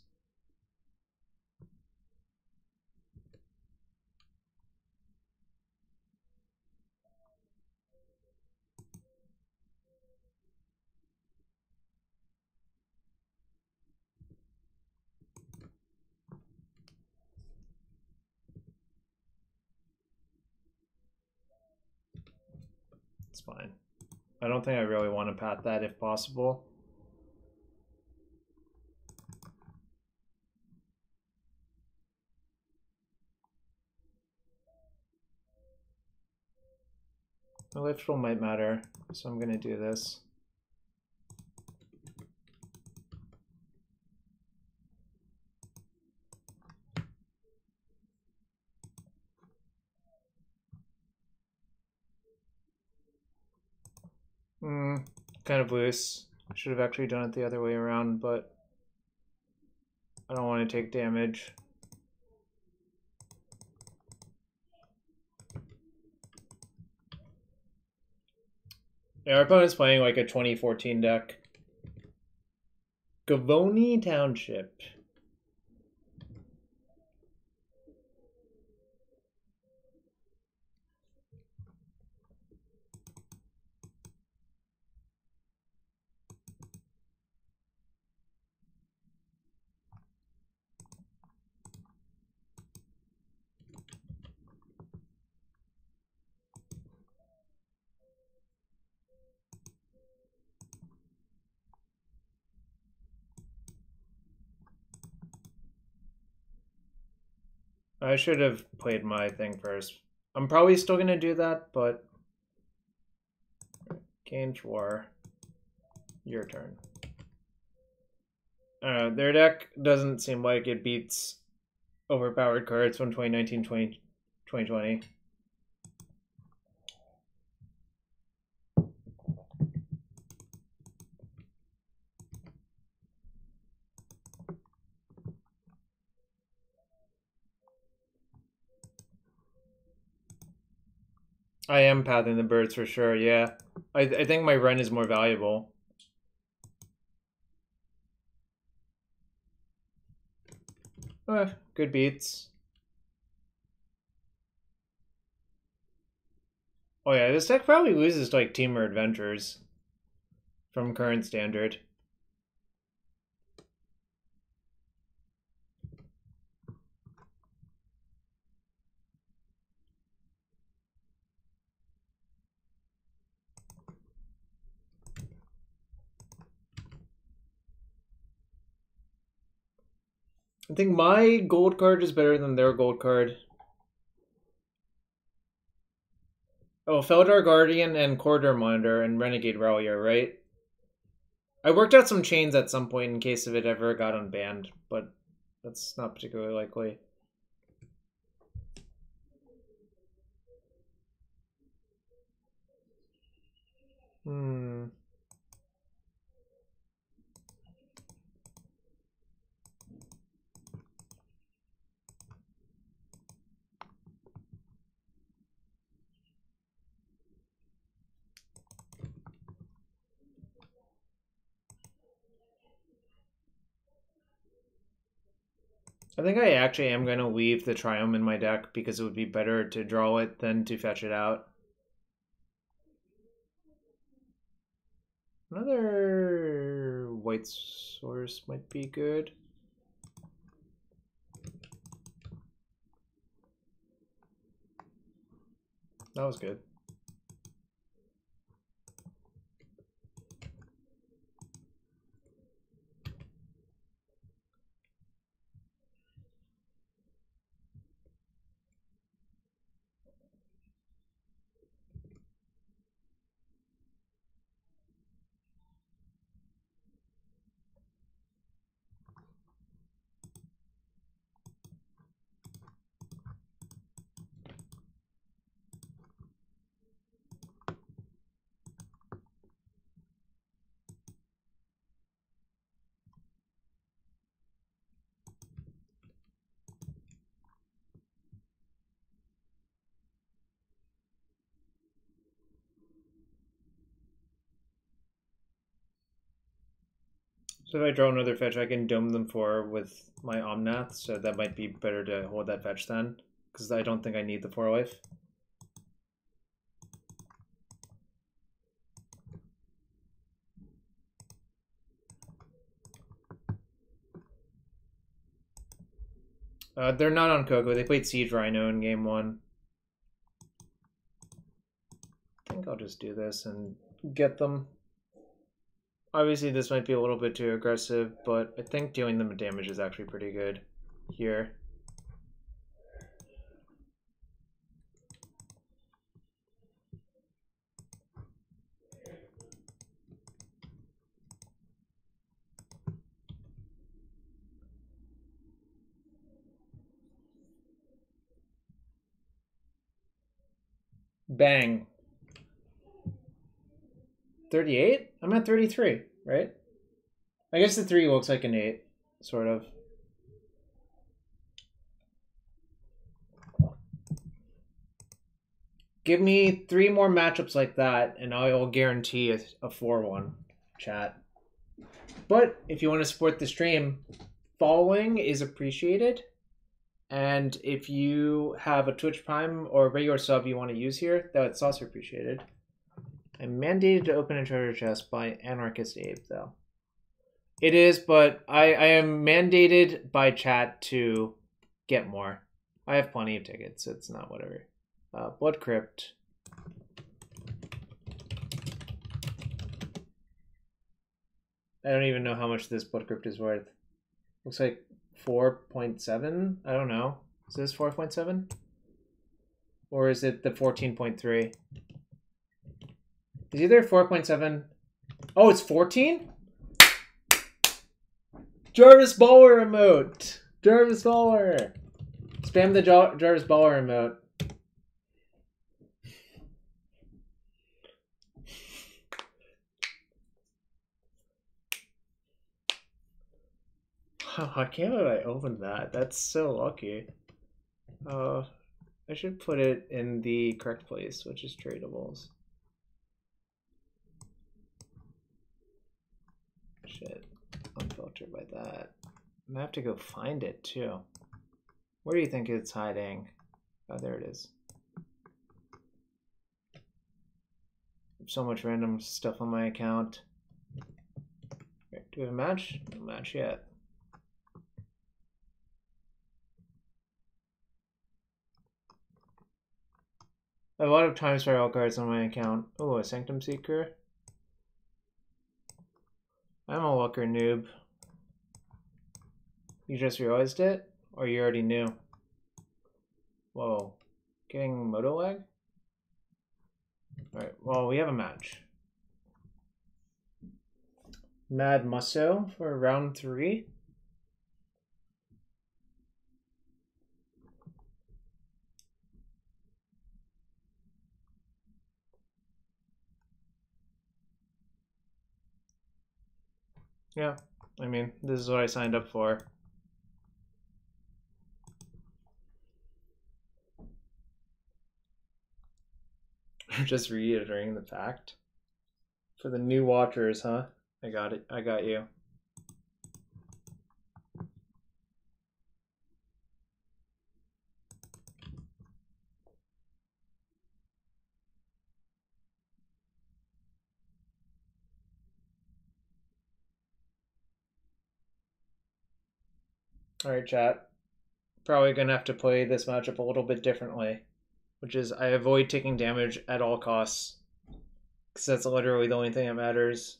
It's fine. I don't think I really want to path that if possible. My lift roll might matter, so I'm gonna do this. Kind of loose. Should have actually done it the other way around, but I don't want to take damage. Yeah, our opponent's playing like a 2014 deck. Gavoni Township. I should have played my thing first. I'm probably still gonna do that, but gain 4. Your turn. Their deck doesn't seem like it beats overpowered cards from 2019, 2020. I am pathing the birds for sure, yeah. I think my Wrenn is more valuable. Good beats. Oh yeah, this deck probably loses to like Teamer Adventures from current standard. I think my gold card is better than their gold card. Oh, Feldar Guardian and Corridor Monitor and Renegade Rallier, right? I worked out some chains at some point in case if it ever got unbanned, but that's not particularly likely. I think I actually am going to leave the Triumph in my deck because it would be better to draw it than to fetch it out. Another white source might be good. That was good. So if I draw another fetch, I can dome them 4 with my Omnath, so that might be better to hold that fetch then, because I don't think I need the 4 life. They're not on Coco. They played Siege Rhino in game 1. I think I'll just do this and get them. Obviously, this might be a little bit too aggressive, but I think dealing them damage is actually pretty good here. Bang. 38? I'm at 33, right? I guess the 3 looks like an 8, sort of. Give me 3 more matchups like that, and I will guarantee a 4-1, chat. But if you want to support the stream, following is appreciated. And if you have a Twitch Prime or a regular sub you want to use here, that's also appreciated. I'm mandated to open a treasure chest by Anarchist Abe, though. It is, but I am mandated by chat to get more. I have plenty of tickets, so it's not whatever. Blood Crypt. I don't even know how much this Blood Crypt is worth. Looks like 4.7? I don't know. Is this 4.7? Or is it the 14.3? It's either 4.7. Oh, it's 14? Jarvis Baller emote! Jarvis Baller! Spam the Jarvis Baller emote. I can't believe I opened that. That's so lucky. I should put it in the correct place, which is tradables. Shit. Unfiltered by that. I'm gonna have to go find it too. Where do you think it's hiding? Oh, there it is. So much random stuff on my account. Okay, do we have a match? No match yet. I have a lot of time spiral cards on my account. Oh, a Sanctum Seeker. I'm a Looker noob. You just realized it? Or you already knew? Whoa. Getting moto lag? Alright, well, we have a match. Mad Musso for round 3. Yeah, I mean, this is what I signed up for. Just reiterating the fact. For the new watchers, huh? I got it. I got you. Alright, chat. Probably gonna have to play this matchup a little bit differently. Which is, I avoid taking damage at all costs. Because that's literally the only thing that matters.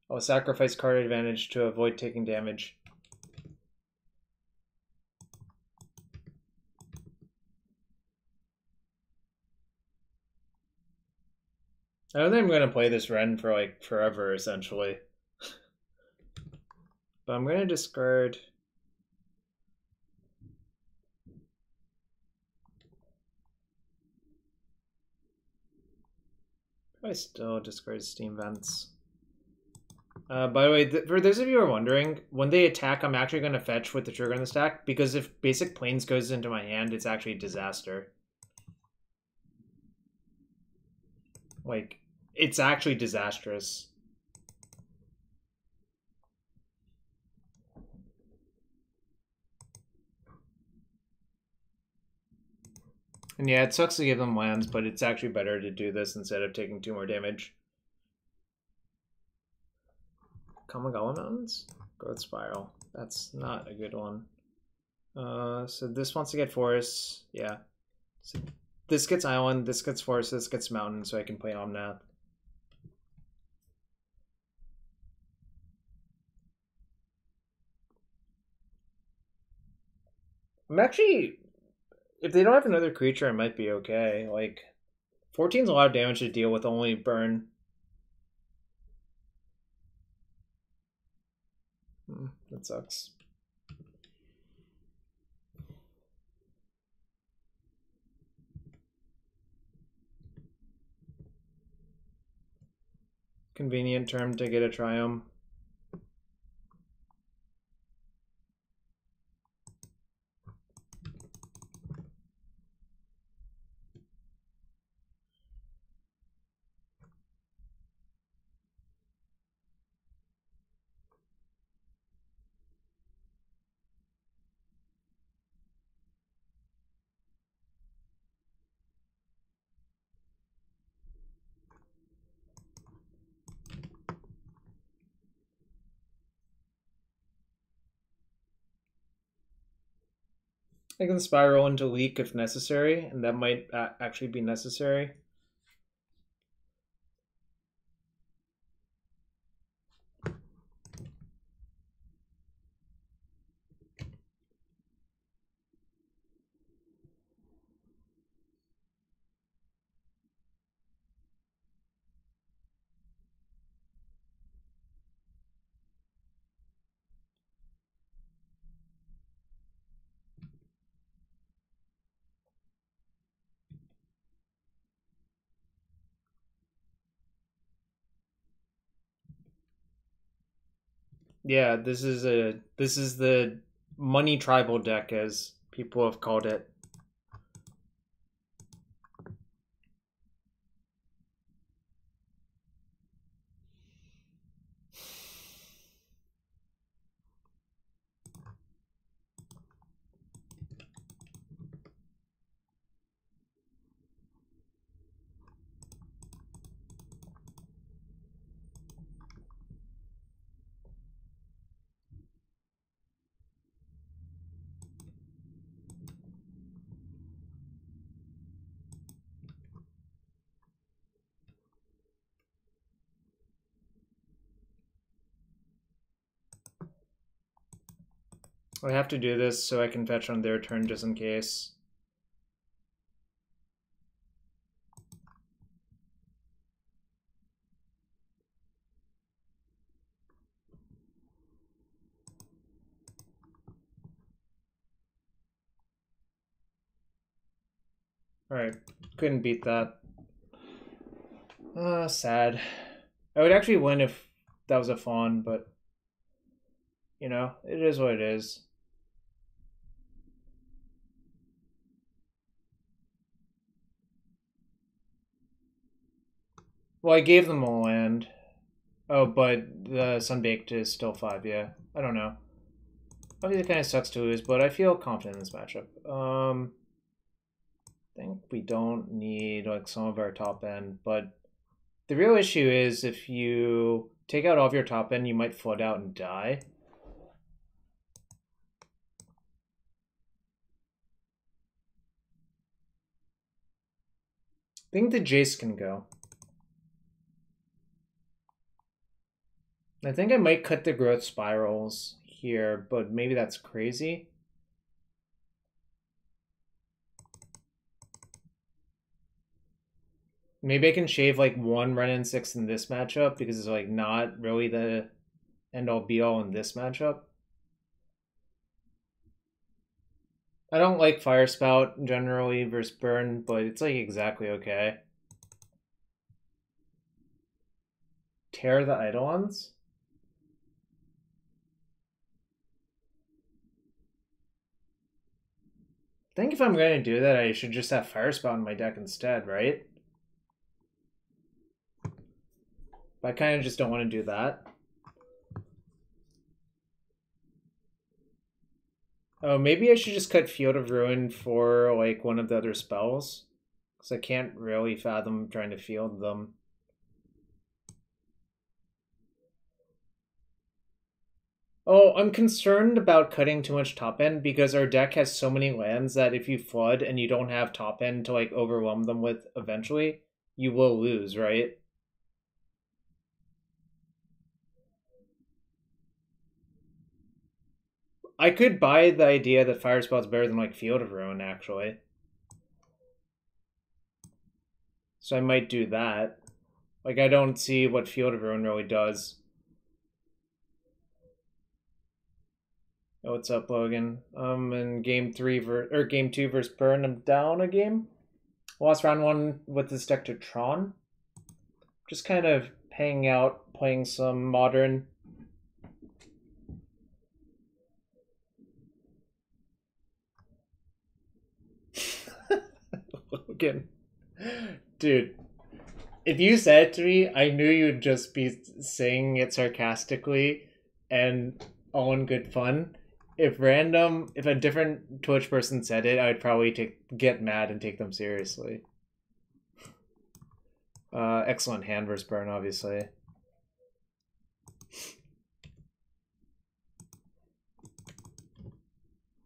I'll sacrifice card advantage to avoid taking damage. I don't think I'm gonna play this Wrenn for like forever, essentially. But I'm gonna discard... I still discard Steam Vents. By the way, for those of you who are wondering, when they attack, I'm actually going to fetch with the trigger in the stack, because if Basic Plains goes into my hand, it's actually a disaster. Like, it's actually disastrous. And yeah, it sucks to give them lands, but it's actually better to do this instead of taking 2 more damage. Kamigawa Mountains? Growth Spiral. That's not a good one. So this wants to get Forest. Yeah. So this gets Island, this gets Forest, this gets Mountain, so I can play Omnath. I'm actually... If they don't have another creature, it might be okay. Like, 14's a lot of damage to deal with only burn. That sucks. Convenient term to get a Triumph. I can spiral into Leak if necessary, and that might actually be necessary. Yeah, this is the money tribal deck, as people have called it. I have to do this so I can fetch on their turn just in case. Alright, couldn't beat that. Sad. I would actually win if that was a fawn, but you know, it is what it is. Well, I gave them a land. Oh, but the Sunbaked is still 5, yeah. I don't know. Obviously, it kind of sucks to lose, but I feel confident in this matchup. I think we don't need like some of our top end, but the real issue is if you take out all of your top end, you might flood out and die. I think the Jace can go. I think I might cut the growth spirals here, but maybe that's crazy. Maybe I can shave like 1 Wrenn and Six in this matchup because it's like not really the end all be all in this matchup. I don't like Fire Spout generally versus Burn, but it's like exactly okay. Tear the Eidolons? I think if I'm going to do that, I should just have Fire Spout in my deck instead, right? But I kind of just don't want to do that. Oh, maybe I should just cut Field of Ruin for, like, one of the other spells. Because I can't really fathom trying to field them. Oh, I'm concerned about cutting too much top end because our deck has so many lands that if you flood and you don't have top end to, like, overwhelm them with eventually, you will lose, right? I could buy the idea that Fire Spell's better than, like, Field of Ruin, actually. So I might do that. Like, I don't see what Field of Ruin really does. Oh, what's up, Logan? In game 2 versus Burn, I'm down a game. Lost round 1 with this deck to Tron. Just kind of hanging out, playing some Modern. Logan. Dude, if you said it to me, I knew you'd just be saying it sarcastically and all in good fun. If a different Twitch person said it, I would probably get mad and take them seriously. Excellent hand versus Burn, obviously.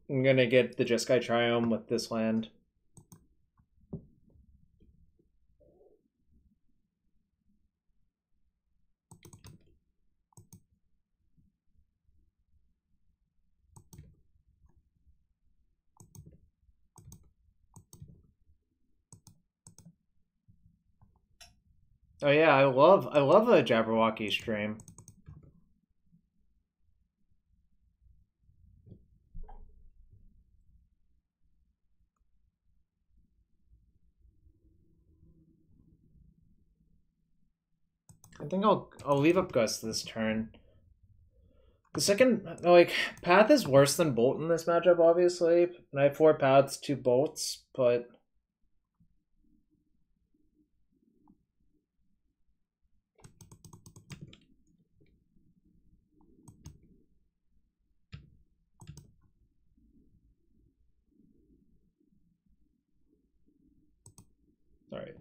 I'm gonna get the Jeskai Triome with this land. Oh yeah, I love a Jabberwocky stream. I think I'll leave up Gust this turn. The second, like, Path is worse than Bolt in this matchup, obviously. And I have 4 Paths, 2 Bolts, but alright.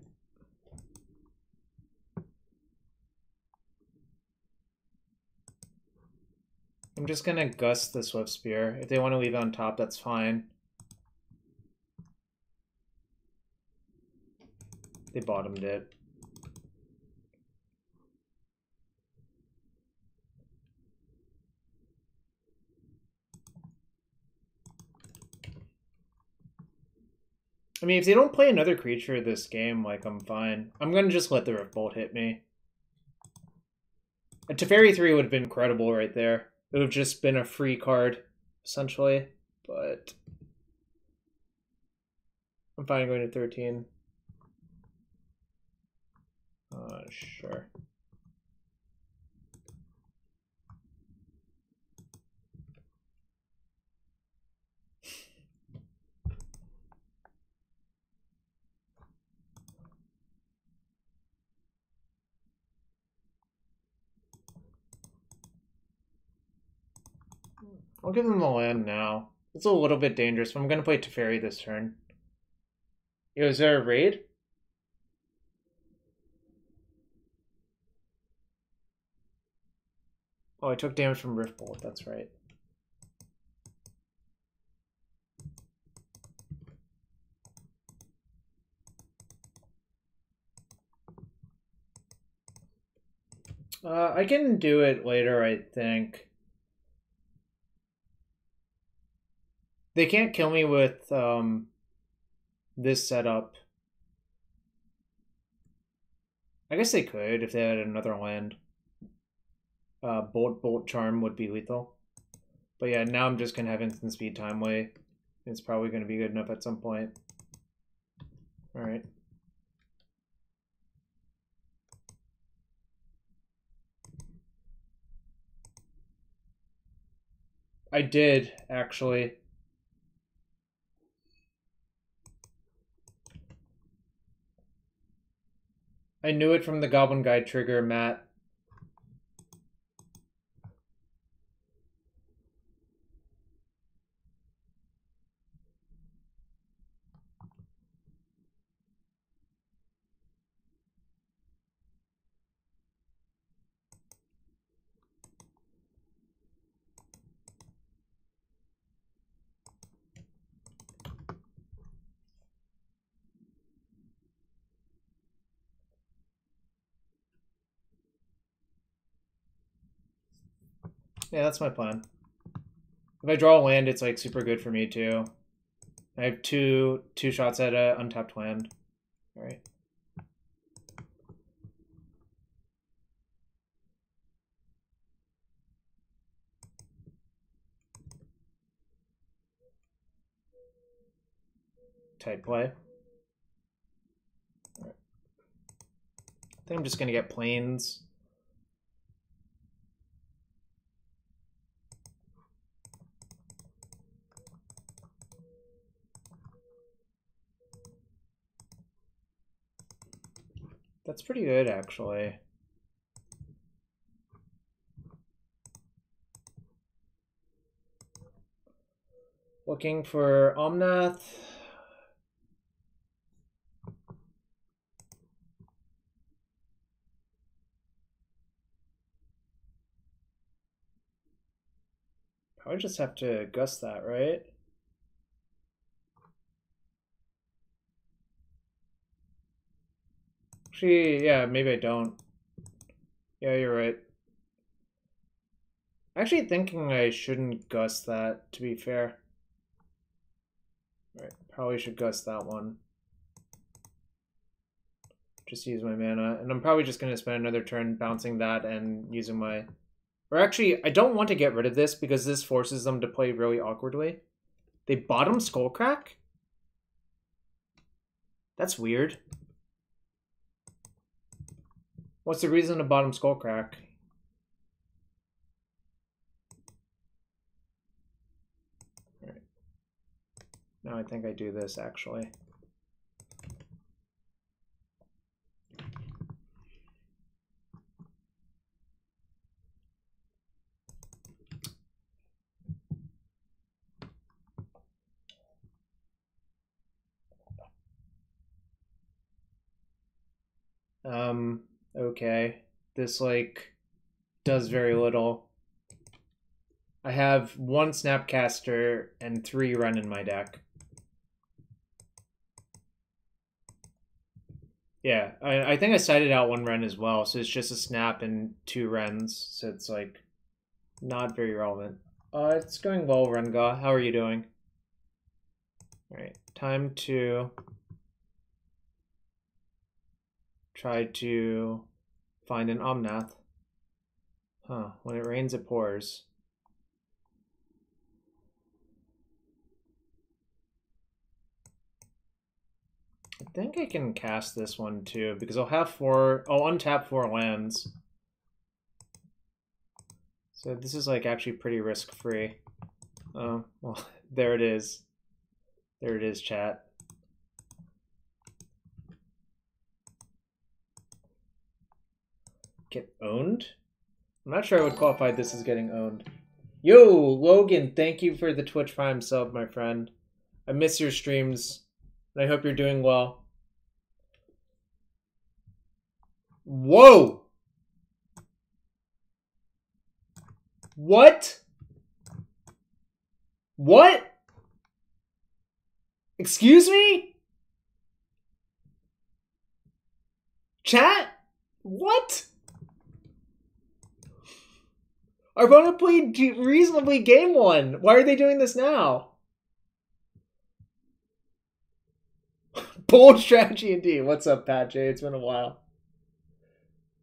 I'm just gonna Gust the Swift Spear. If they want to leave it on top, that's fine. They bottomed it. I mean, if they don't play another creature this game, like, I'm fine. I'm gonna just let the Rift Bolt hit me. A Teferi 3 would have been incredible right there. It would have just been a free card, essentially. But I'm fine going to 13. Sure. I'll give them the land now. It's a little bit dangerous, but I'm going to play Teferi this turn. Yo, is there a raid? Oh, I took damage from Rift Bolt, that's right. I can do it later, I think. They can't kill me with this setup. I guess they could if they had another land. Bolt Charm would be lethal. But yeah, now I'm just gonna have instant speed timely. It's probably gonna be good enough at some point. Alright. I did, actually. I knew it from the Goblin Guide trigger, Matt. Yeah, that's my plan. If I draw a land, it's like super good for me too. I have two shots at a untapped land. All right. Tight play. All right. I think I'm just gonna get planes. That's pretty good, actually. Looking for Omnath. Probably just have to gust that, right? Actually, yeah, maybe I don't. Yeah, you're right. Actually thinking I shouldn't gust that, to be fair. Right, probably should gust that one. Just use my mana. And I'm probably just going to spend another turn bouncing that and using my... Or actually, I don't want to get rid of this because this forces them to play really awkwardly. They bottom Skullcrack? That's weird. What's the reason to bottom Skullcrack? Alright. Now I think I do this, actually. Okay. This, like, does very little. I have 1 Snapcaster and 3 Wrenn in my deck. Yeah, I think I cited out 1 Wrenn as well, so it's just a Snap and 2 Wrenns, so it's, like, not very relevant. It's going well, Renga. How are you doing? Alright, time to try to find an Omnath. Huh, when it rains, it pours. I think I can cast this one too, because I'll have 4, I'll untap 4 lands. So this is like actually pretty risk-free. Oh, well, there it is. There it is, chat. Get owned? I'm not sure I would qualify this as getting owned. Yo, Logan, thank you for the Twitch Prime sub, my friend. I miss your streams, and I hope you're doing well. Whoa! What? What? Excuse me? Chat? What? Our opponent played reasonably game 1. Why are they doing this now? Bold strategy indeed. What's up, Pat J? It's been a while.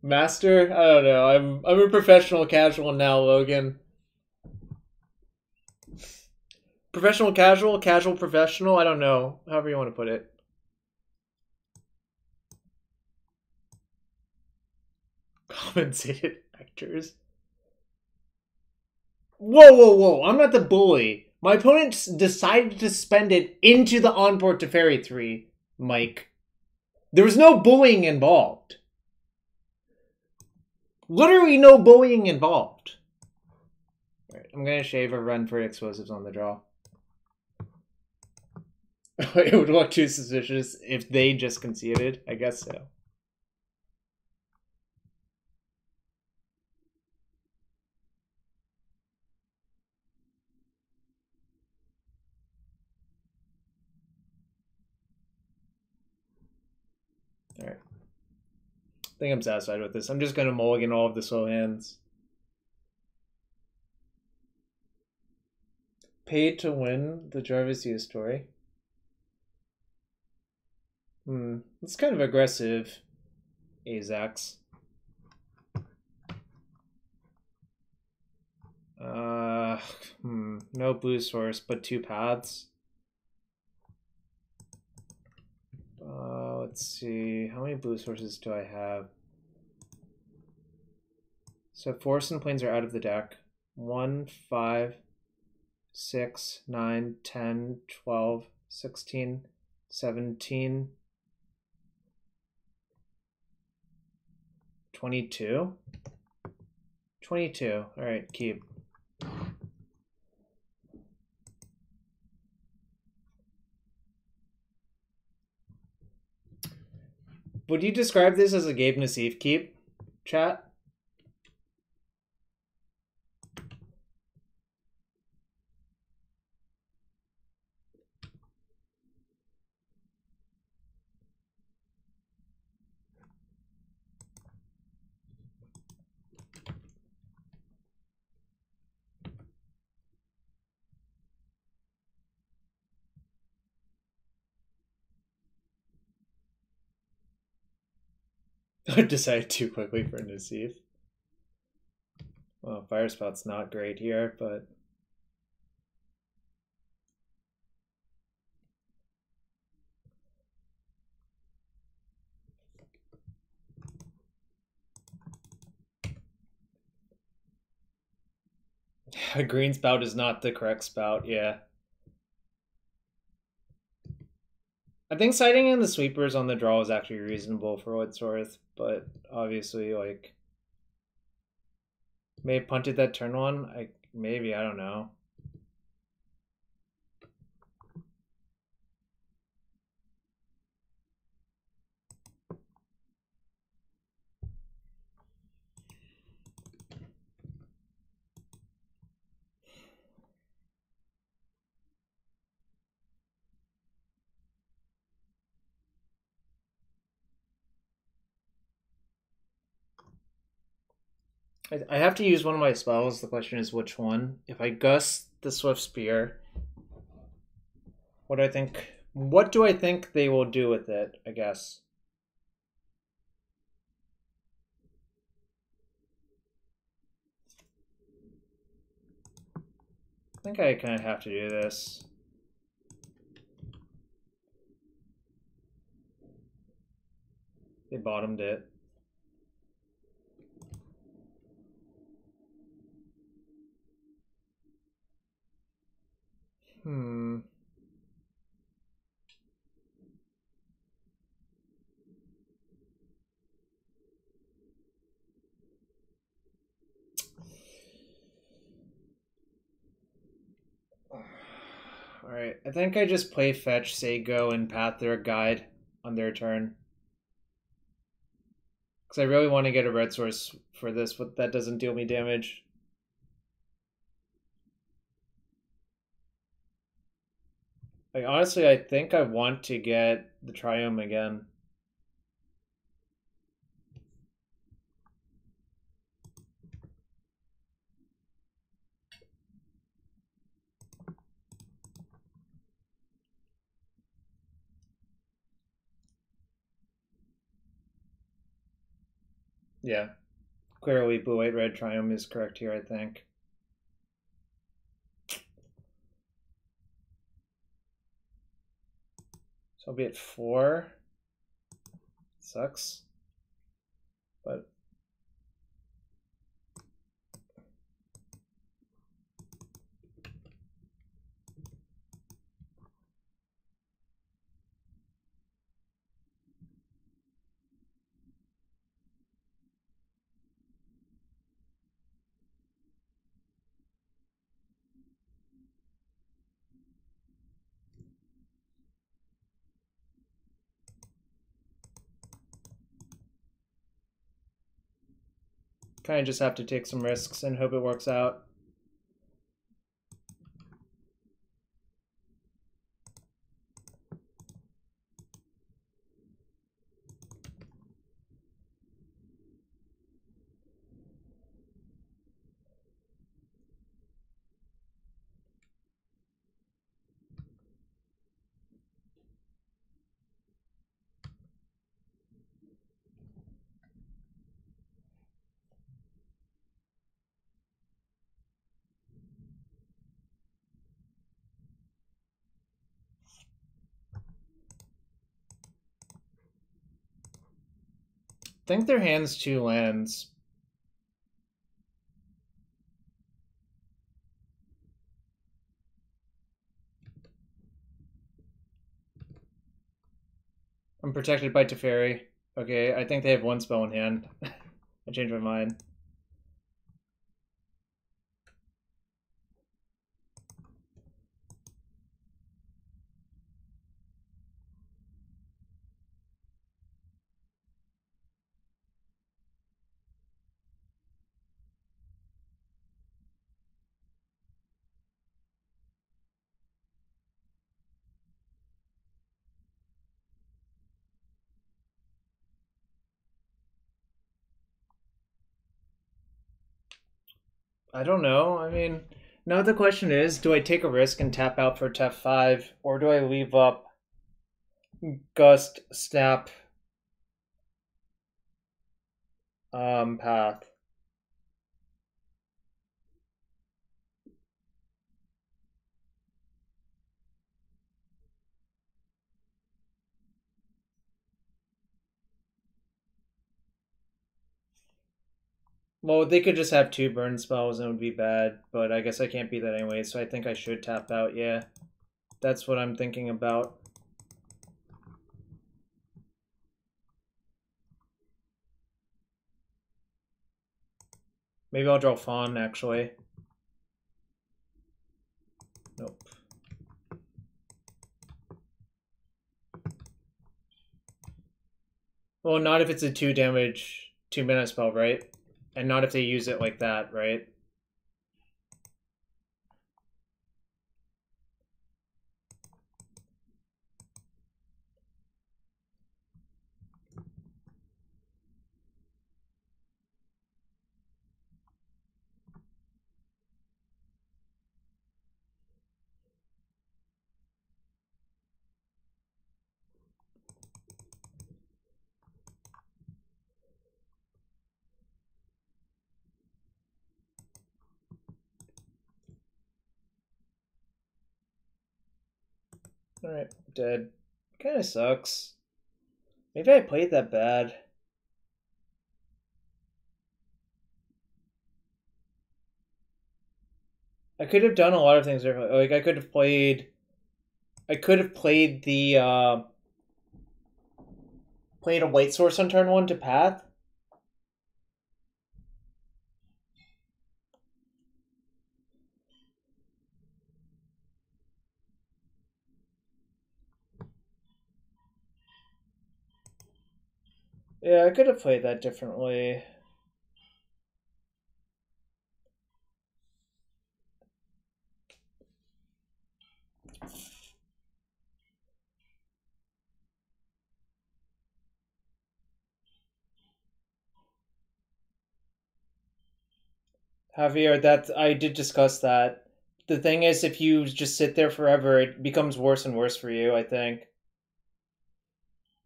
Master? I don't know. I'm a professional casual now, Logan. Professional casual, casual professional? I don't know. However you want to put it. Compensated actors. Whoa, whoa, whoa. I'm not the bully. My opponent decided to spend it into the onboard Teferi 3, Mike. There was no bullying involved. Literally no bullying involved. Alright, I'm going to shave a Wrenn for explosives on the draw. It would look too suspicious if they just conceded. I guess so. Alright. I think I'm satisfied with this. I'm just going to mulligan all of the slow hands. paid to win the Jarvis U story. It's kind of aggressive, Azax. No blue source, but 2 paths. Let's see, how many blue sources do I have? So Forest and Plains are out of the deck. 1, 5, 6, 9, 10, 12, 16, 17, 22. 22. All right, keep. Would you describe this as a Gabe Nassif keep, chat? I decided too quickly for Nassif. Well, Fire Spout's not great here, but a green spout is not the correct spout, yeah. I think citing in the sweepers on the draw is actually reasonable for what it's worth, but obviously, like, may have punted that turn one. I don't know. I have to use one of my spells. The question is which one. If I gust the Swift Spear, what do I think they will do with it, I guess. I think I kind of have to do this. They bottomed it. Alright, I think I just play fetch, say go, and path their guide on their turn. Because I really want to get a red source for this, but that doesn't deal me damage. Like, honestly, I think I want to get the Triome again. Yeah. Clearly, blue, white, red Triome is correct here, I think. So I'll be at 4. Sucks. But kind of just have to take some risks and hope it works out. think their hand's 2 lands. I'm protected by Teferi. Okay, I think they have 1 spell in hand. I changed my mind. I don't know. I mean, now the question is, do I take a risk and tap out for Tef 5, or do I leave up Gust, Snap, Path? Well, they could just have 2 burn spells and it would be bad, but I guess I can't beat that anyway, so I think I should tap out, yeah. That's what I'm thinking about. Maybe I'll draw Fawn, actually. Nope. Well, not if it's a 2 damage, 2-mana spell, right? And not if they use it like that, right? Alright, dead. Kinda sucks. Maybe I played that bad. I could have done a lot of things differently. Like, I could have played the, played a white source on turn 1 to Path. Yeah, I could have played that differently. Javier, I did discuss that. The thing is, if you just sit there forever, it becomes worse and worse for you, I think.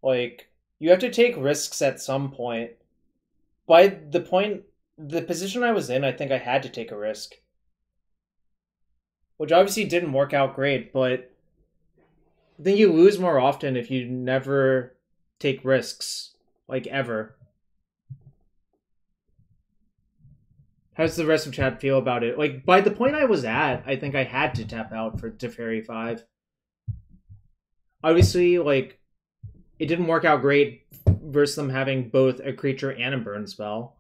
Like, you have to take risks at some point. By the position I was in, I think I had to take a risk. Which obviously didn't work out great, but I think you lose more often if you never take risks. Like, ever. How's the rest of chat feel about it? Like, by the point I was at, I think I had to tap out for Teferi 5. Obviously, like, it didn't work out great versus them having both a creature and a burn spell.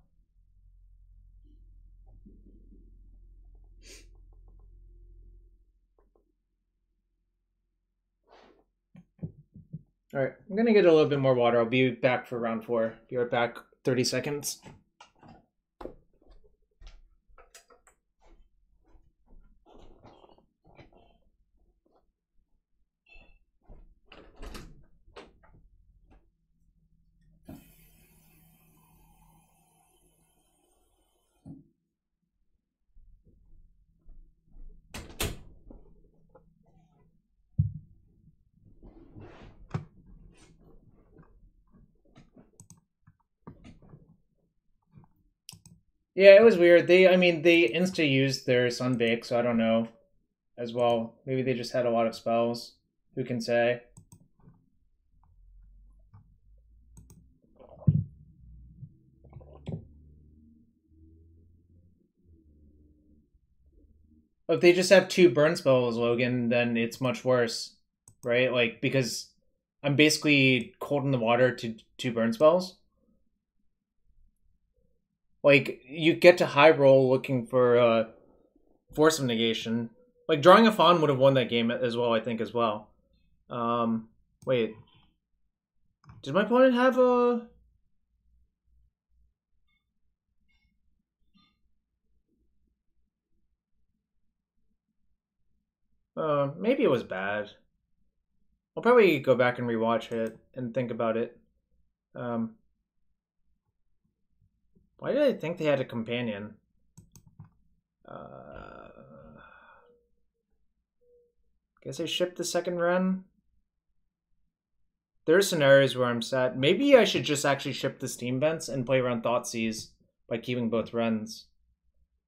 Alright, I'm gonna get a little bit more water. I'll be back for round 4. Be right back. 30 seconds. Yeah, it was weird. They insta-used their Sunbake, so I don't know as well. Maybe they just had a lot of spells. Who can say? If they just have 2 burn spells, Logan, then it's much worse, right? Like, because I'm basically cold in the water to 2 burn spells. Like, you get to high roll looking for Force of Negation. Like, drawing a Fawn would have won that game as well, I think, as well. Wait. Did my opponent have a... maybe it was bad. I'll probably go back and rewatch it and think about it. Why did I think they had a companion? Guess I shipped the second Wrenn. There are scenarios where I'm sad. Maybe I should just actually ship the Steam Vents and play around Thoughtseize by keeping both Wrenns.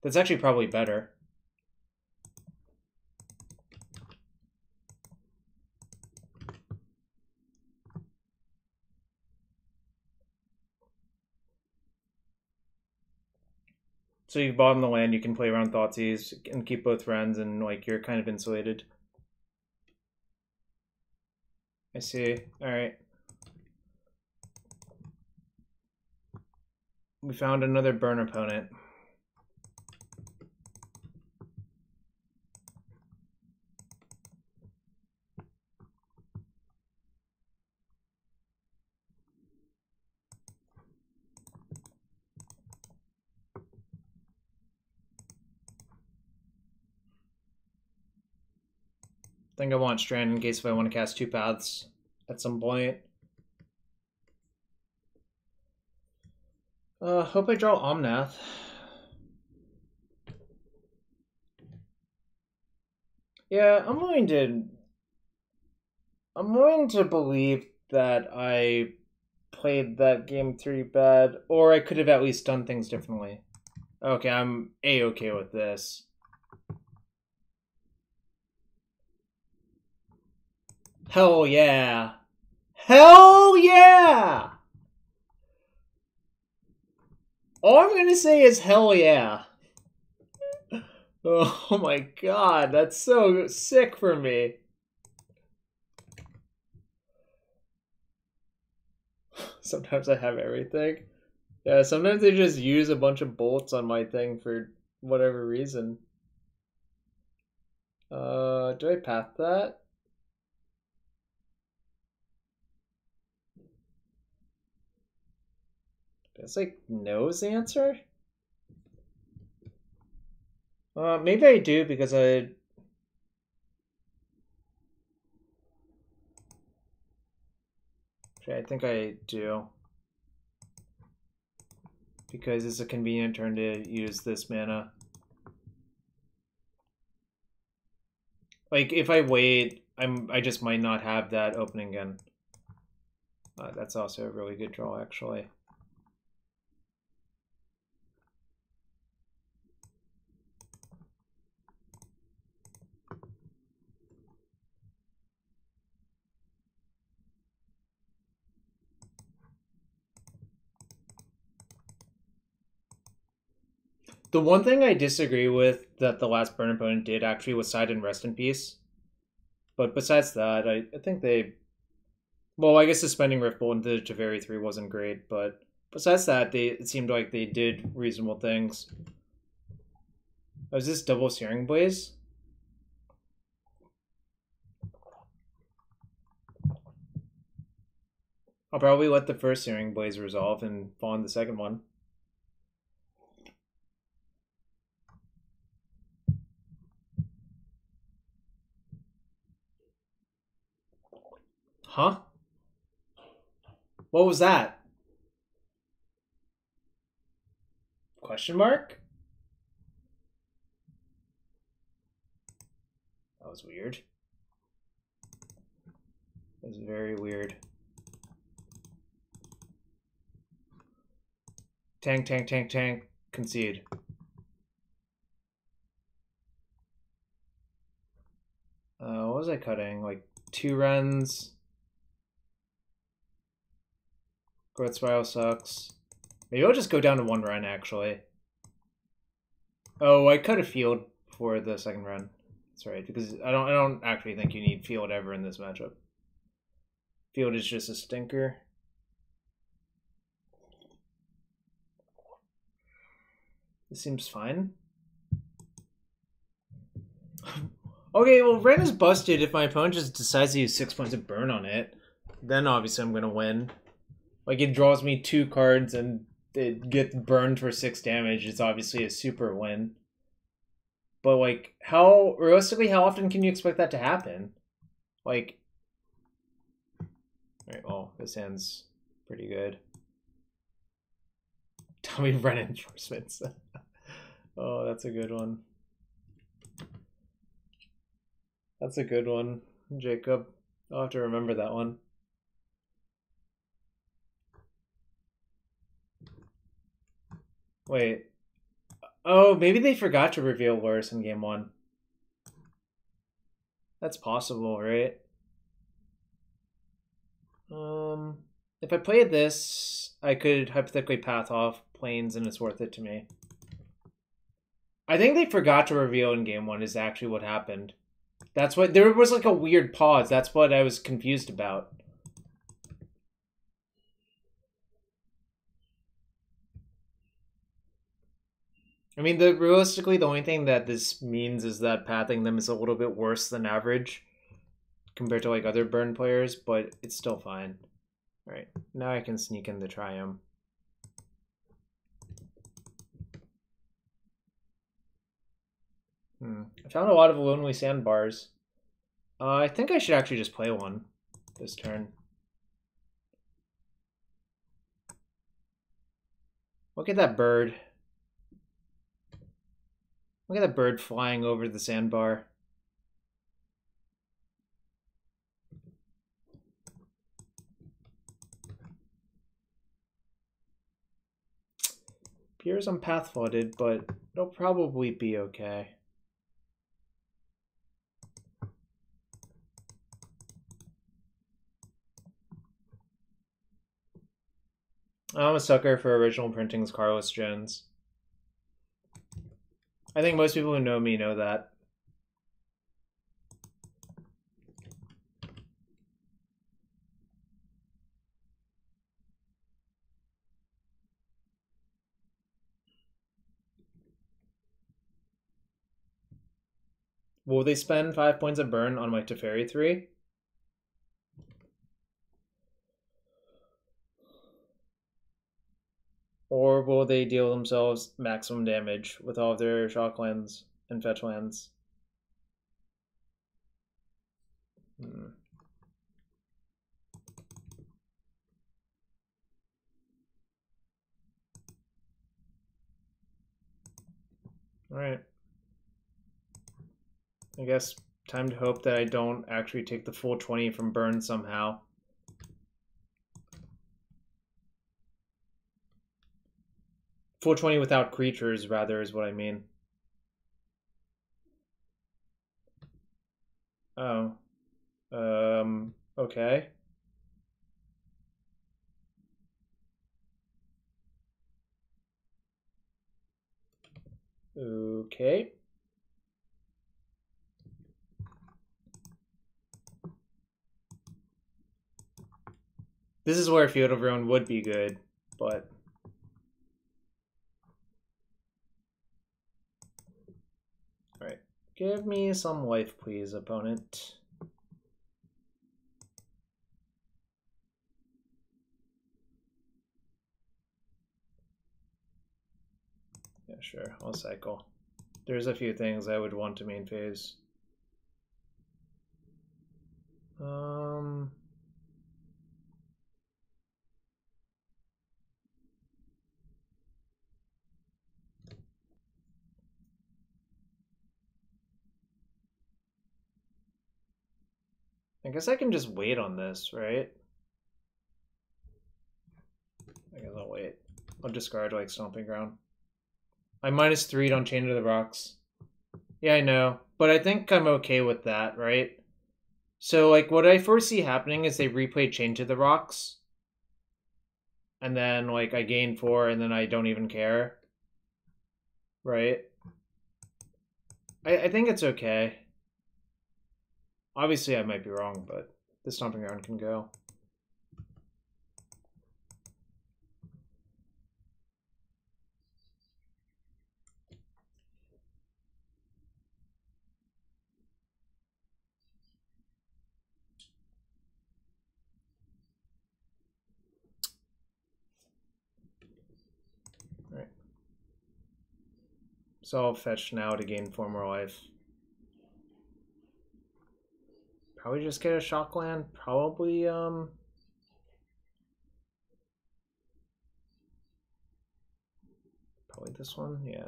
That's actually probably better. So you bottom the land, you can play around Thoughtseize and keep both Wrenns, and like you're kind of insulated. I see. Alright. We found another burn opponent. I think I want Strand in case if I want to cast 2 paths at some point. Hope I draw Omnath. Yeah, I'm willing to believe that I played that game 3 bad, or I could have at least done things differently. Okay, I'm A-okay with this. Hell yeah! Hell yeah! All I'm gonna say is hell yeah. Oh my god, that's so sick for me. Sometimes I have everything. Yeah, sometimes they just use a bunch of bolts on my thing for whatever reason. Do I path that? It's like no's the answer? Maybe I do because I think I do. Because it's a convenient turn to use this mana. Like, if I wait, I just might not have that opening again. That's also a really good draw, actually. The one thing I disagree with that the last burn opponent did actually was side and rest in peace. But besides that, I think they... Well, I guess suspending Rift Bolt into Teferi 3 wasn't great, but besides that, it seemed like they did reasonable things. Oh, is this double Searing Blaze? I'll probably let the first Searing Blaze resolve and fall on the second one. Huh? What was that? Question mark? That was weird. That was very weird. Tank, tank, tank, tank. Concede. What was I cutting? Like 2 Wrenns. Growth Spiral sucks. Maybe I'll just go down to 1 Wrenn, actually. Oh, I cut a field before. before the second run. That's right, because I don't actually think you need field ever in this matchup. Field is just a stinker. This seems fine. Okay, well, Wrenn is busted if my opponent just decides to use 6 points of burn on it. Then obviously I'm going to win. Like, it draws me 2 cards and it gets burned for 6 damage. It's obviously a super win. But, like, realistically, how often can you expect that to happen? Like, alright, well, this hand's pretty good. Tell me reinforcements. Oh, that's a good one. That's a good one, Jacob. I'll have to remember that one. Wait. Oh, maybe they forgot to reveal Loris in game 1. That's possible, right? If I played this, I could hypothetically path off planes and it's worth it to me. I think they forgot to reveal in game 1 is actually what happened. That's what, there was like a weird pause. That's what I was confused about. I mean, realistically, the only thing that this means is that pathing them is a little bit worse than average compared to like other burn players, but it's still fine. All right, now I can sneak in the Triumph. I found a lot of lonely sandbars. I think I should actually just play one this turn. Look at that bird. Look at that bird flying over the sandbar. Appears I'm path flooded, but it'll probably be okay. I'm a sucker for original printings, Carlos Jones. I think most people who know me know that. Will they spend 5 points of burn on my Teferi 3? Or will they deal themselves maximum damage with all of their shock lands and fetch lands? Alright. I guess time to hope that I don't actually take the full 20 from burn somehow. Full 20 without creatures, rather, is what I mean. Oh. Okay. Okay. This is where Field of Ruin would be good, but... Alright. Give me some life, please, opponent. Yeah, sure. I'll cycle. There's a few things I would want to main phase. I guess I can just wait on this, right? I guess I'll wait. I'll discard like Stomping Ground. I -3 on Chain to the Rocks. Yeah, I know. But I think I'm okay with that, right? So, like, what I foresee happening is they replay Chain to the Rocks. And then, like, I gain 4 and then I don't even care. Right? I think it's okay. Obviously, I might be wrong, but the Stomping Ground can go. Alright. So I'll fetch now to gain 4 more life. Probably just get a shock land. Probably, probably this one, yeah.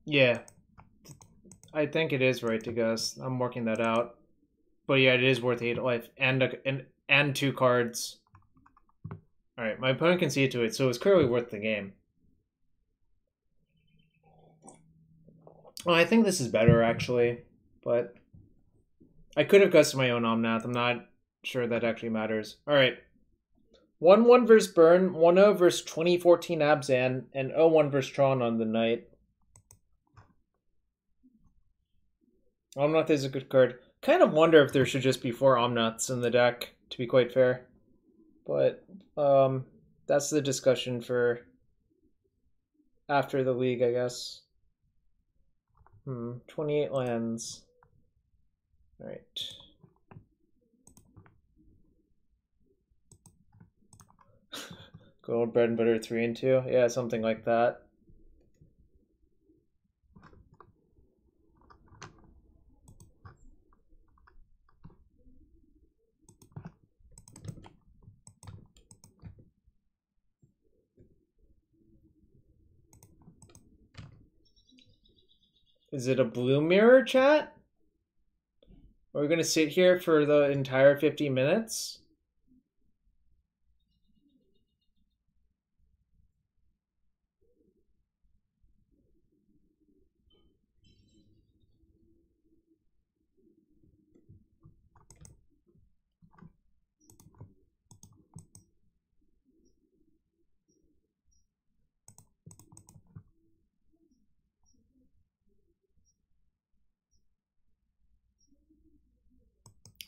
Yeah, I think it is right to guess. I'm working that out. But yeah, it is worth 8 life and 2 cards. Alright, my opponent can see it to it, so it's clearly worth the game. Well, I think this is better, actually. But I could have guessed my own Omnath. I'm not sure that actually matters. Alright. 1-1 versus Burn, 1-0 versus 2014 Abzan, and 0-1 versus Tron on the night. Omnath is a good card. Kind of wonder if there should just be 4 Omnaths in the deck, to be quite fair. But that's the discussion for after the league, I guess. 28 lands. All right. Good old bread and butter 3 and 2. Yeah, something like that. Is it a blue mirror, chat? Are we going to sit here for the entire 50 minutes?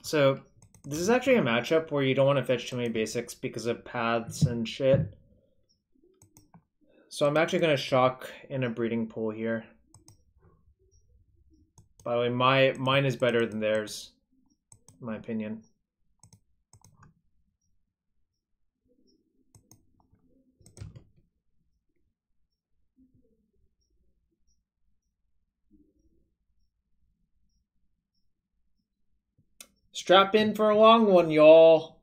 So this is actually a matchup where you don't want to fetch too many basics because of paths and shit. So I'm actually going to shock in a breeding pool here. By the way, mine is better than theirs, in my opinion. Strap in for a long one, y'all.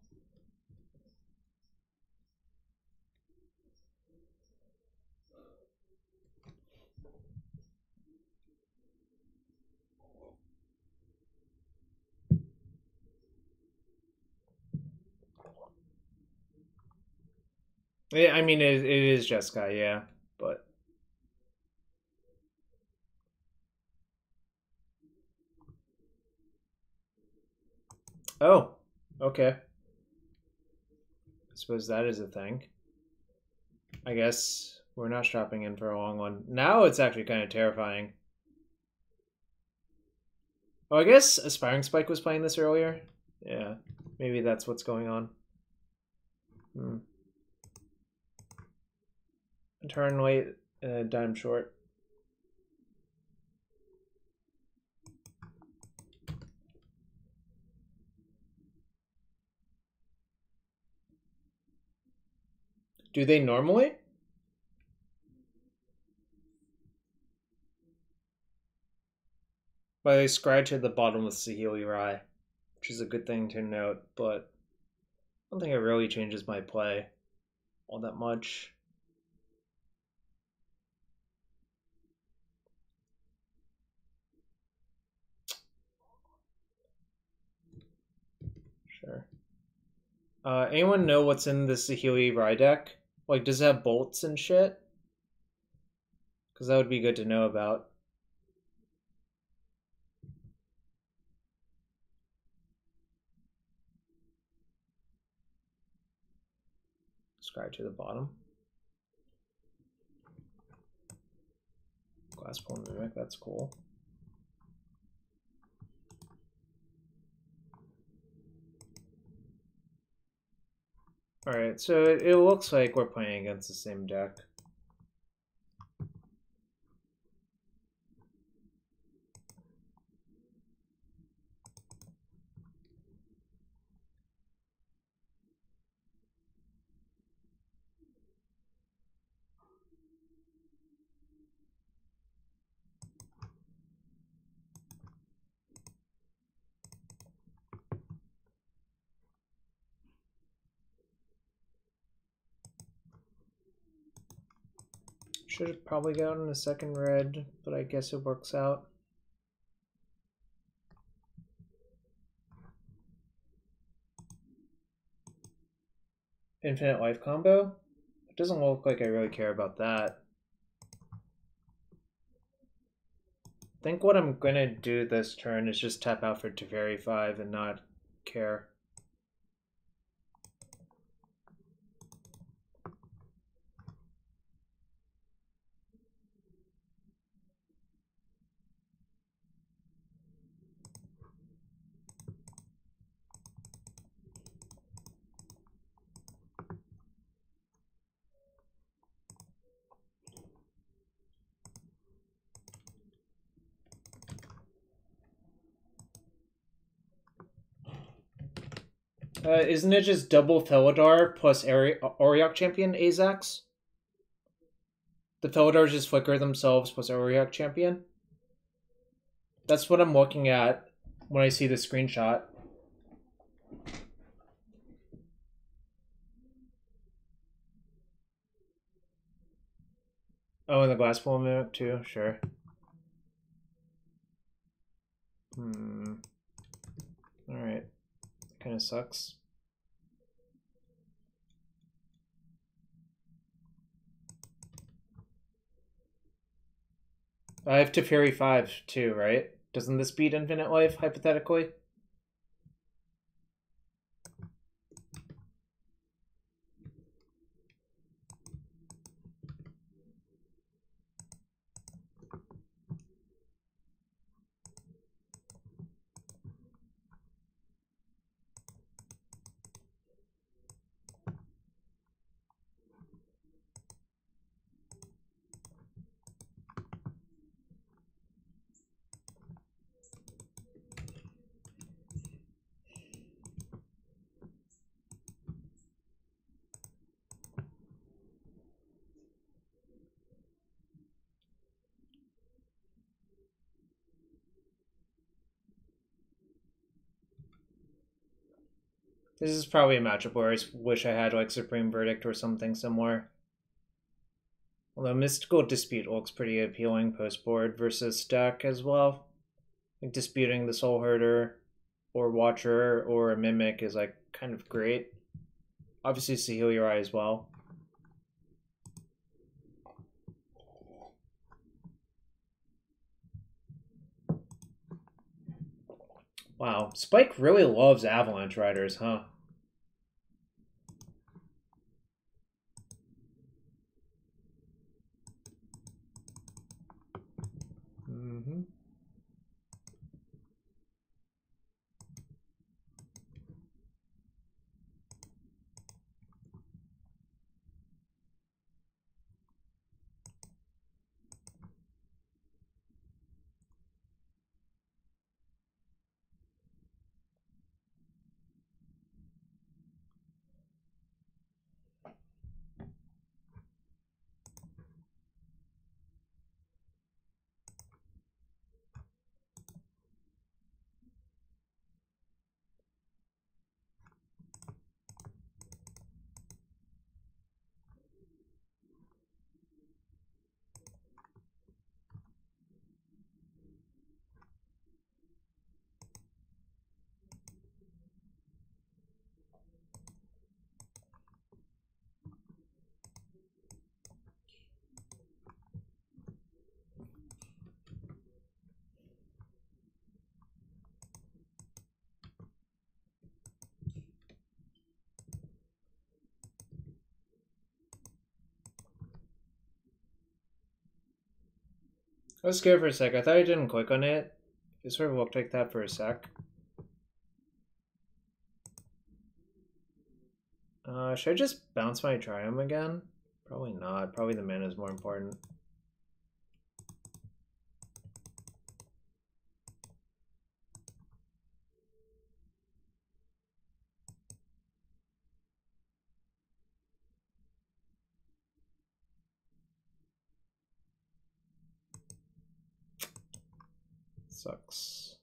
Yeah, I mean, it is Jeskai, yeah, but... Oh, okay. I suppose that is a thing. I guess we're not strapping in for a long one. Now it's actually kind of terrifying. Oh, I guess Aspiring Spike was playing this earlier. Yeah, maybe that's what's going on. Turn late, dime short. Do they normally? But they scratch at the bottom with Saheeli Rai, which is a good thing to note, but I don't think it really changes my play all that much. Anyone know what's in the Saheeli Rye deck? Like, does it have bolts and shit? Because that would be good to know about. Scry to the bottom. Glass Pool Mimic, that's cool. Alright, so it looks like we're playing against the same deck. Should have probably gotten a second red, but I guess it works out. Infinite life combo? It doesn't look like I really care about that. I think what I'm gonna do this turn is just tap out for Teferi 5 and not care. Isn't it just double Felidar plus Auriok Champion Azax? The Felidars just flicker themselves plus Auriok Champion? That's what I'm looking at when I see the screenshot. Oh, and the Glass Pool Mimic too? Sure. Alright. Kind of sucks. I have Teferi 5 too, right? Doesn't this beat Infinite Life, hypothetically? This is probably a matchup where I wish I had like Supreme Verdict or something similar. Although Mystical Dispute looks pretty appealing post-board versus deck as well. Like disputing the Soul Herder or Watcher or a Mimic is like kind of great. Obviously Saheeli Rye as well. Wow, Spike really loves Avalanche Riders, huh? I was scared for a sec. I thought I didn't click on it. It sort of looked like that for a sec. Should I just bounce my Triumph again? Probably not. Probably the mana is more important. Sucks.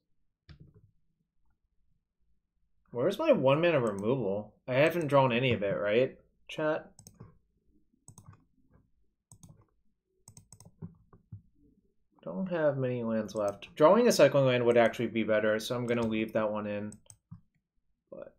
Where's my 1 mana removal? I haven't drawn any of it, right, chat? Don't have many lands left. Drawing a cycling land would actually be better, so I'm gonna leave that one in. But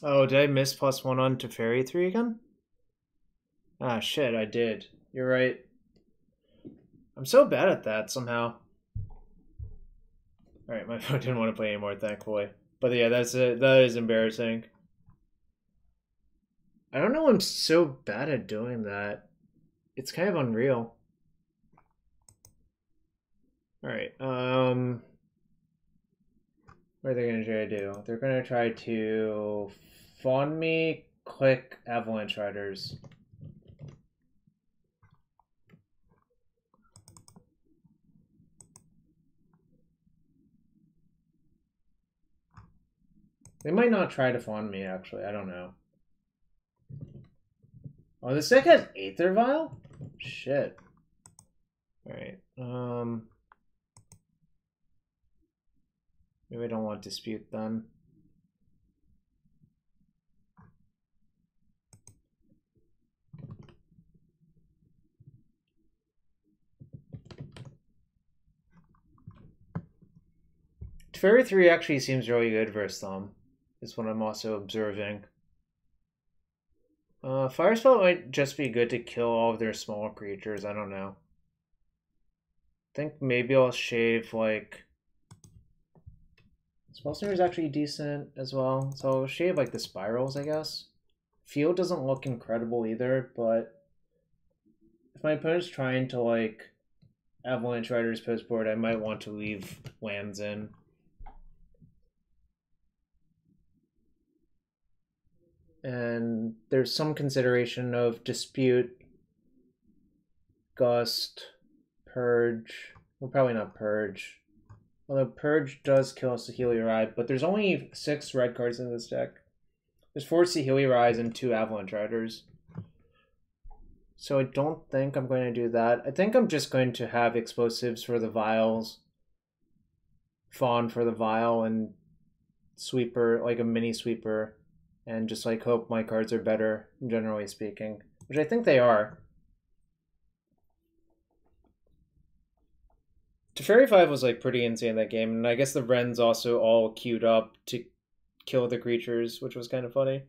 oh, did I miss +1 on Teferi 3 again? Ah, shit, I did. You're right. I'm so bad at that somehow. Alright, my phone didn't want to play anymore, thankfully. But yeah, that's it. That is embarrassing. I don't know, I'm so bad at doing that. It's kind of unreal. Alright, what are they going to try to do? They're going to try to fawn me, click Avalanche Riders. They might not try to fawn me, actually. I don't know. Oh, this deck has Aether Vial? Shit. Alright, maybe I don't want Dispute then. Teferi 3 actually seems really good versus them, is what I'm also observing. Fire Spell might just be good to kill all of their small creatures, I don't know. I think maybe I'll shave, like... Spellslinger is actually decent as well, so I'll shave, like, the Spirals, I guess. Field doesn't look incredible either, but... if my opponent's trying to, like, Avalanche Riders post board, I might want to leave lands in. And there's some consideration of Dispute, Gust, Purge. Well, probably not Purge. Although Purge does kill Saheeli Rai, but there's only 6 red cards in this deck. There's 4 Saheeli Rais and 2 Avalanche Riders. So I don't think I'm going to do that. I think I'm just going to have explosives for the vials, Fawn for the vial, and sweeper, like a mini sweeper. And just like hope my cards are better, generally speaking. Which I think they are. Teferi 5 was like pretty insane that game, and I guess the Wren's also all queued up to kill the creatures, which was kind of funny.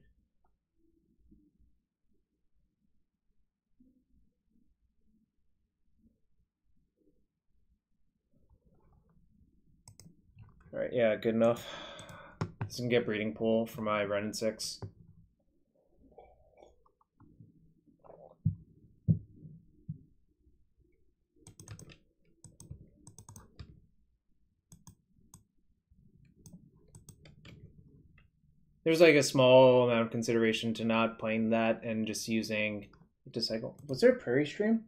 Alright, yeah, good enough. This can get Breeding Pool for my Wrenn and Six. There's like a small amount of consideration to not playing that and just using to cycle. Was there a Prairie Stream?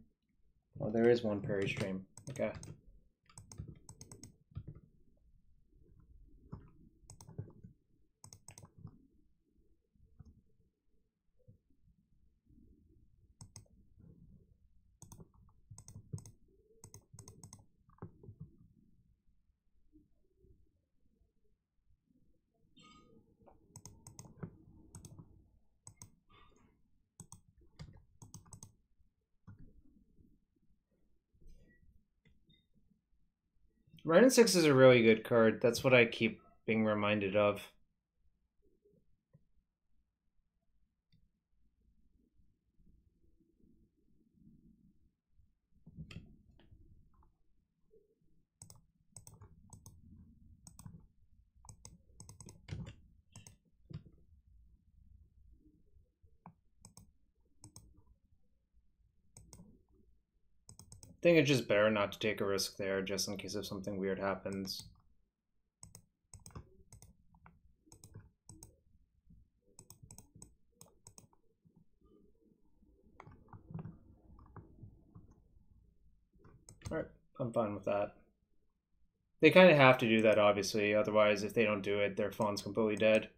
Oh, there is one Prairie Stream. Okay. Wrenn and Six is a really good card. That's what I keep being reminded of. I think it's just better not to take a risk there, just in case if something weird happens. Alright, I'm fine with that. They kind of have to do that, obviously, otherwise if they don't do it, their phone's completely dead.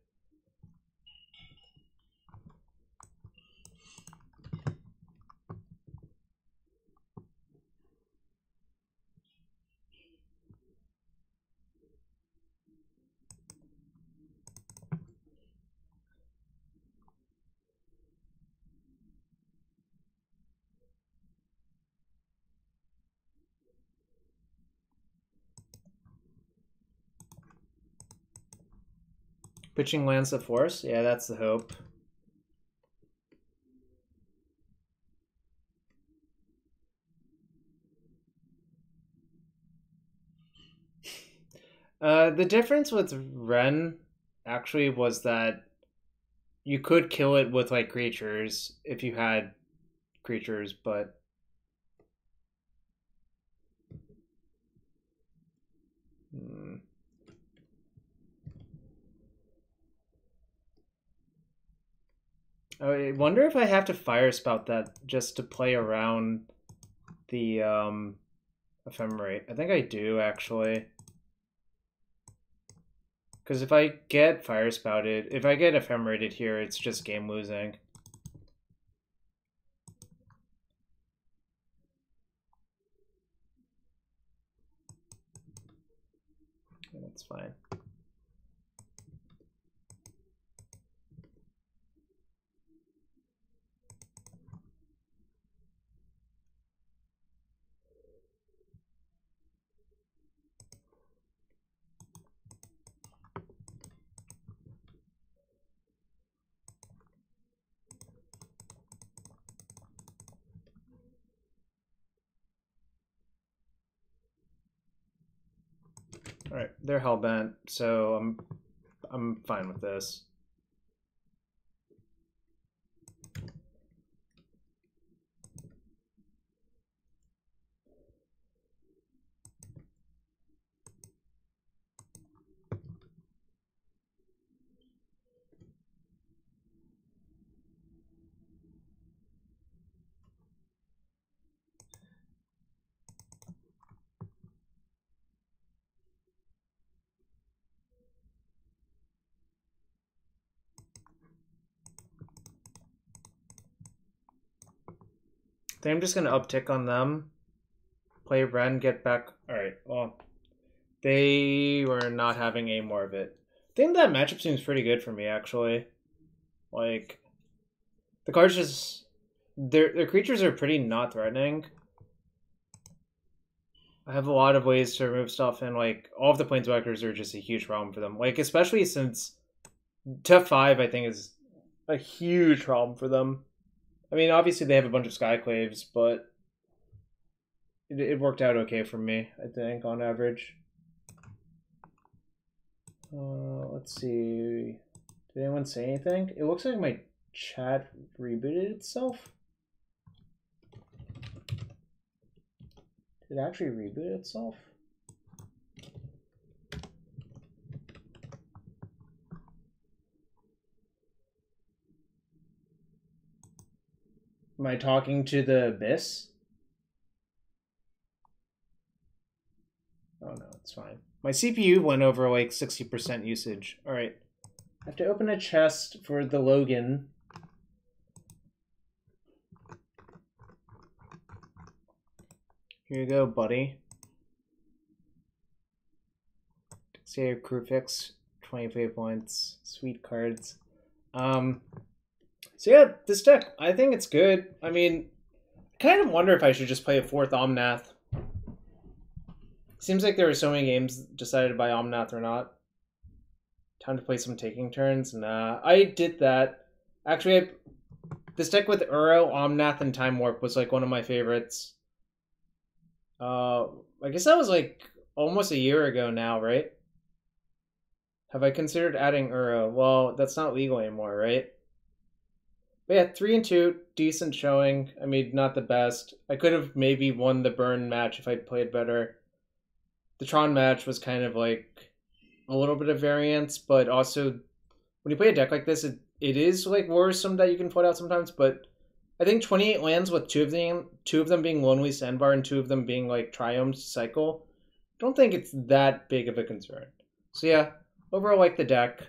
Pitching Lance of Force? Yeah, that's the hope. The difference with Wrenn actually was that you could kill it with like creatures if you had creatures, but I wonder if I have to fire spout that just to play around the ephemerate. I think I do actually. Because if I get fire spouted, if I get ephemerated here, it's just game losing. That's fine. All right, they're hellbent, so I'm fine with this. I think I'm just gonna uptick on them. Play Wrenn, get back. Alright, well. They were not having any more of it. I think that matchup seems pretty good for me, actually. Like, the cards just... Their creatures are pretty not threatening. I have a lot of ways to remove stuff, and, like, all of the Planeswalkers are just a huge problem for them. Like, especially since Tef5, I think, is a huge problem for them. I mean, obviously they have a bunch of Skyclaves, but it worked out okay for me, I think, on average. Let's see. Did anyone say anything? It looks like my chat rebooted itself. Did it actually reboot itself? Am I talking to the abyss? Oh no, it's fine. My CPU went over like 60% usage. Alright. I have to open a chest for the Logan. Here you go, buddy. Save crew fix, 25 points. Sweet cards. So yeah, this deck, I think it's good. I mean, I kind of wonder if I should just play a 4th Omnath. Seems like there were so many games decided by Omnath or not. Time to play some taking turns. Nah, I did that. Actually, this deck with Uro, Omnath, and Time Warp was like one of my favorites. I guess that was like almost a year ago now, right? Have I considered adding Uro? Well, that's not legal anymore, right? But yeah, 3 and 2, decent showing. I mean, not the best. I could have maybe won the Burn match if I'd played better. The Tron match was kind of like a little bit of variance, but also when you play a deck like this, it is like worrisome that you can float out sometimes. But I think 28 lands with two of them being Lonely Sandbar and 2 of them being like Triomes cycle, don't think it's that big of a concern. So yeah, overall like the deck.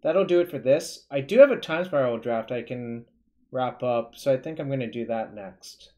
That'll do it for this. I do have a Time Spiral draft I can wrap up, so I think I'm going to do that next.